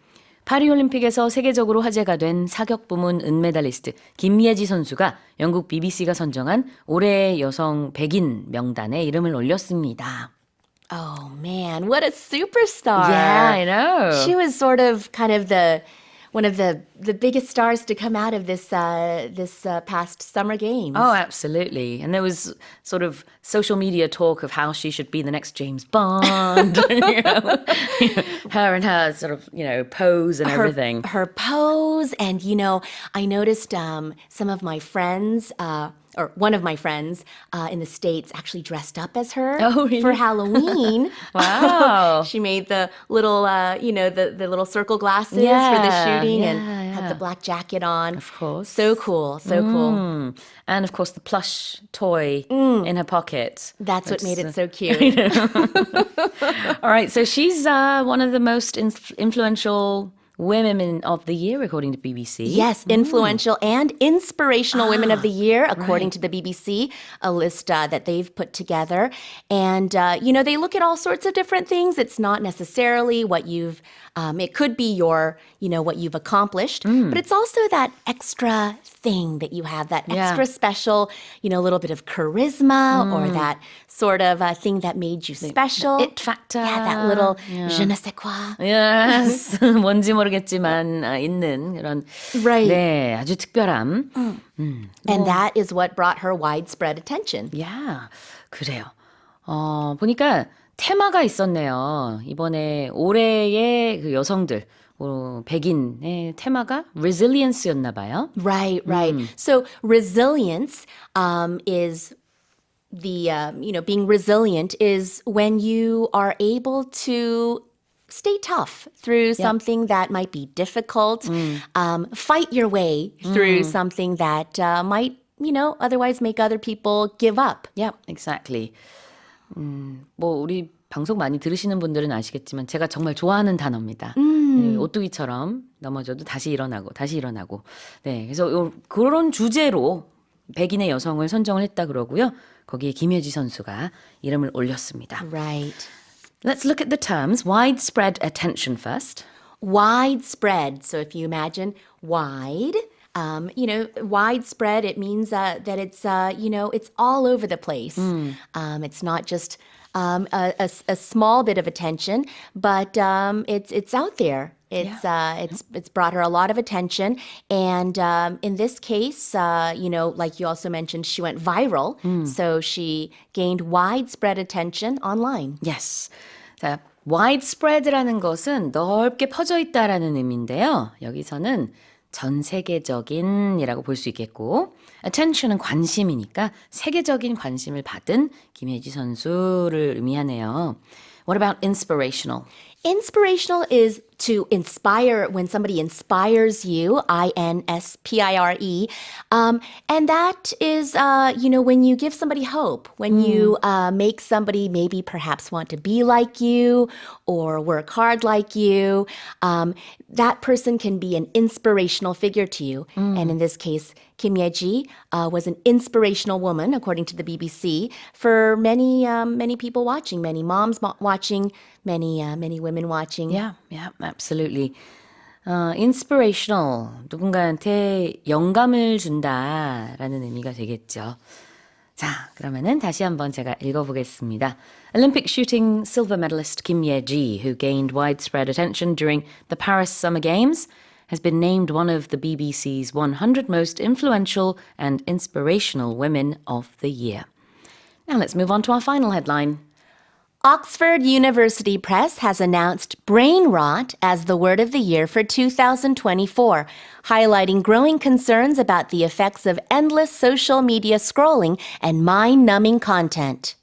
파리올림픽에서 세계적으로 화제가 된 사격 부문 은메달리스트 김예지 선수가 영국 BBC가 선정한 올해의 여성 100인 명단에 이름을 올렸습니다. Oh man, what a superstar. Yeah, I know. She was sort of kind of one of the biggest stars to come out of this past Summer Games. Oh, absolutely. And there was sort of social media talk of how she should be the next James Bond. Her and her sort of, pose and everything. Her pose, and I noticed some of my friends, or one of my friends in the States actually dressed up as her Oh, really? for Halloween. Wow. She made the little, the little circle glasses for the shooting and had the black jacket on. Of course. So cool, so cool. And of course, the plush toy in her pocket. That's what made it so cute. All right, so she's one of the most influential women of the year, according to BBC. Yes, influential and inspirational women of the year, according to the BBC, a list that they've put together. And, they look at all sorts of different things. It's not necessarily what it could be what you've accomplished, but it's also that extra thing that you have, that extra special, little bit of charisma or that sort of thing that made you special. It factor. Yeah, that little je ne sais quoi. Yes. 뭔지 모르겠지만 있는 그런 Right. 네, 아주 특별함. And that is what brought her widespread attention. 야, 그래요. 보니까 테마가 있었네요. 이번에 올해의 그 여성들 100인의 테마가 resilience였나 봐요. Right, right. So resilience is being resilient is when you are able to stay tough through something that might be difficult, fight your way through something that might, otherwise make other people give up. Yeah, exactly. 우리 방송 많이 들으시는 분들은 아시겠지만 제가 정말 좋아하는 단어입니다. 네, 오뚜기처럼 넘어져도 다시 일어나고 다시 일어나고. 네, 그래서 그런 주제로 100인의 여성을 선정을 했다 그러고요. 거기에 김예지 선수가 이름을 올렸습니다. Right. Let's look at the terms. Widespread attention first. Widespread. So if you imagine wide, widespread. It means that it's it's all over the place. It's not just a small bit of attention, but it's out there. It's brought her a lot of attention, and in this case, like you also mentioned, she went viral, so she gained widespread attention online. Yes. 자, widespread라는 것은 넓게 퍼져 있다라는 의미인데요. 여기서는 전 세계적인이라고 볼 수 있겠고, attention은 관심이니까 세계적인 관심을 받은 김예지 선수를 의미하네요. What about inspirational? Inspirational is to inspire when somebody inspires you, INSPIRE. And that is, when you give somebody hope, when you make somebody maybe perhaps want to be like you or work hard like you, that person can be an inspirational figure to you. And in this case, Kim Ye-ji was an inspirational woman, according to the BBC, for many people watching, many moms watching, many women watching. Yeah, absolutely. Inspirational, 누군가한테 영감을 준다라는 의미가 되겠죠. 자, 그러면은 다시 한번 제가 읽어보겠습니다. Olympic shooting silver medalist Kim Ye-ji, who gained widespread attention during the Paris Summer Games, has been named one of the BBC's 100 most influential and inspirational women of the year. Now let's move on to our final headline. Oxford University Press has announced brain rot as the word of the year for 2024, highlighting growing concerns about the effects of endless social media scrolling and mind-numbing content.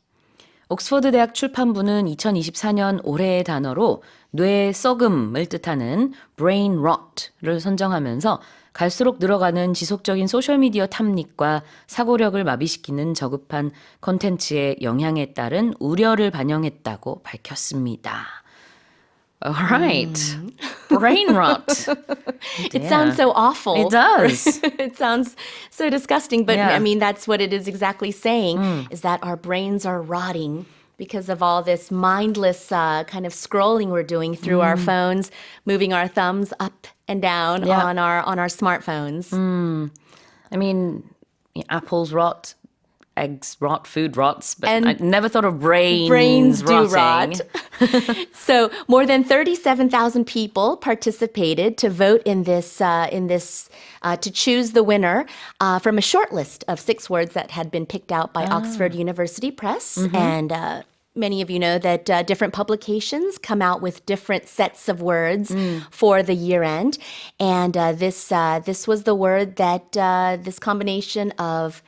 옥스퍼드 대학 출판부는 2024년 올해의 단어로 뇌 썩음을 뜻하는 brain rot를 선정하면서 갈수록 늘어가는 지속적인 소셜미디어 탐닉과 사고력을 마비시키는 저급한 콘텐츠의 영향에 따른 우려를 반영했다고 밝혔습니다. Alright. Brain rot. It sounds so awful. It does. It sounds so disgusting, but Yeah. I mean, that's what it is exactly saying, is that our brains are rotting because of all this mindless kind of scrolling we're doing through our phones, moving our thumbs up and down Yeah. on our smartphones. I mean, apples rot, eggs rot, food rots, but And I never thought of Brains do rotting. rot. So more than 37,000 people participated to vote in this to choose the winner from a short list of 6 words that had been picked out by Oxford University Press. And many of you know that different publications come out with different sets of words for the year end. And this was the word that this combination of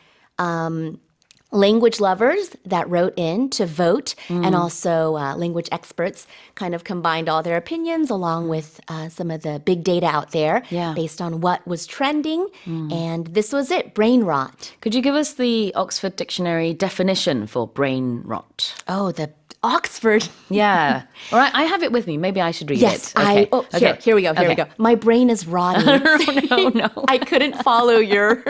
language lovers that wrote in to vote and also language experts kind of combined all their opinions along with some of the big data out there based on what was trending. And this was it, brain rot. Could you give us the Oxford Dictionary definition for brain rot? Oh, the Oxford. Yeah. All right, I have it with me. Maybe I should read Yes, it. Okay. Here we go. Here we go. My brain is rotting. No. I couldn't follow your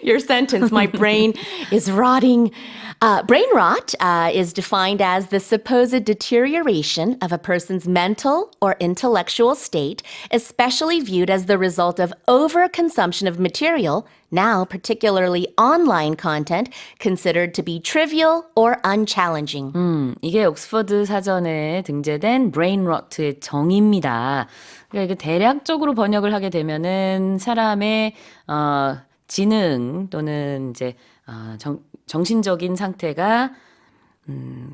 your sentence. My brain is rotting. Brain rot is defined as the supposed deterioration of a person's mental or intellectual state, especially viewed as the result of overconsumption of material, now particularly online content, considered to be trivial or unchallenging. 이게 옥스퍼드 사전에 등재된 brain rot의 정의입니다. 그러니까 이게 대략적으로 번역을 하게 되면은 사람의 지능 또는 이제 정신적인 상태가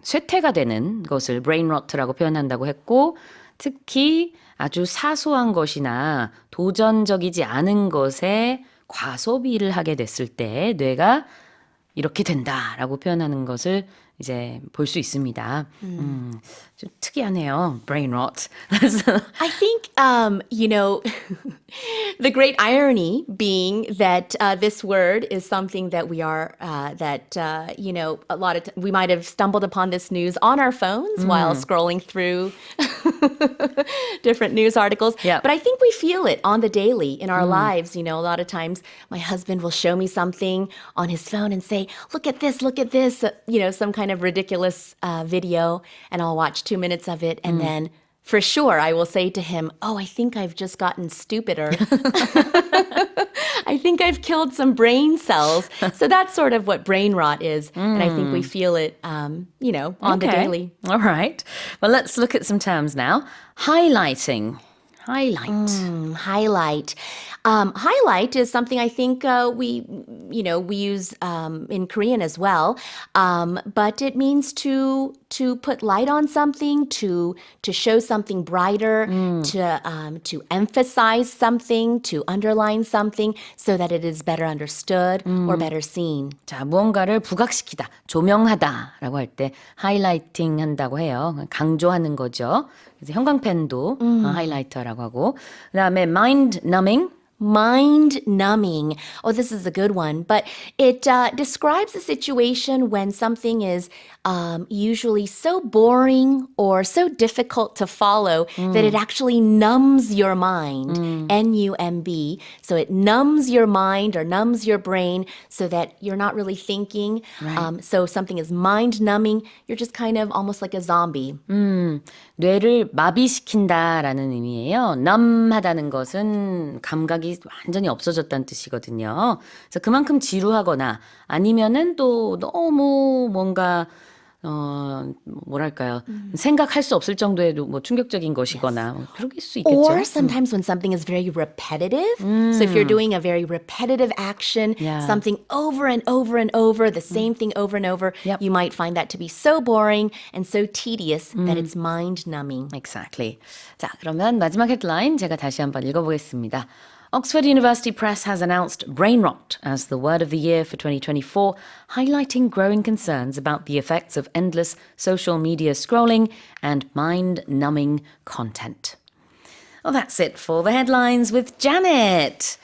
쇠퇴가 되는 것을 brain rot라고 표현한다고 했고, 특히 아주 사소한 것이나 도전적이지 않은 것에 과소비를 하게 됐을 때 뇌가 이렇게 된다라고 표현하는 것을 이제 볼 수 있습니다. 좀 특이하네요. brain rot. I think, the great irony being that this word is something that we are, a lot of we might have stumbled upon this news on our phones while scrolling through different news articles. Yeah. But I think we feel it on the daily in our lives. A lot of times my husband will show me something on his phone and say, look at this, some kind of ridiculous video, and I'll watch 2 minutes of it and then for sure, I will say to him, oh, I think I've just gotten stupider. I think I've killed some brain cells. So that's sort of what brain rot is. And I think we feel it, on the daily. All right. Well, let's look at some terms now. Highlighting. Highlight. Highlight. Highlight is something I think we use in Korean as well. But it means to put light on something, to show something brighter, to emphasize something, to underline something, so that it is better understood or better seen. 자, 무언가를 부각시키다, 조명하다라고 할 때 하이라이팅 한다고 해요. 강조하는 거죠. 그래서 형광펜도 하이라이터라고 하고, 그다음에 mind numbing. Mind numbing. Oh, this is a good one. But it describes a situation when something is usually so boring or so difficult to follow that it actually numbs your mind. N-U-M-B. So it numbs your mind or numbs your brain so that you're not really thinking. Right. So if something is mind numbing, you're just kind of almost like a zombie. 뇌를 마비시킨다라는 의미예요. numb하다는 것은 감각이 완전히 없어졌다는 뜻이거든요. 그래서 그만큼 지루하거나 아니면은 또 너무 뭔가 뭐랄까요? 생각할 수 없을 정도의 뭐 충격적인 것이거나 뭐 그럴 수 있겠죠. Or sometimes when something is very repetitive. So if you're doing a very repetitive action, something over and over and over, the same thing over and over, Yep. you might find that to be so boring and so tedious that it's mind numbing. Exactly. 자, 그러면 마지막 헤드라인 제가 다시 한번 읽어보겠습니다. Oxford University Press has announced brain rot as the word of the year for 2024, highlighting growing concerns about the effects of endless social media scrolling and mind-numbing content. Well, that's it for the headlines with Janet.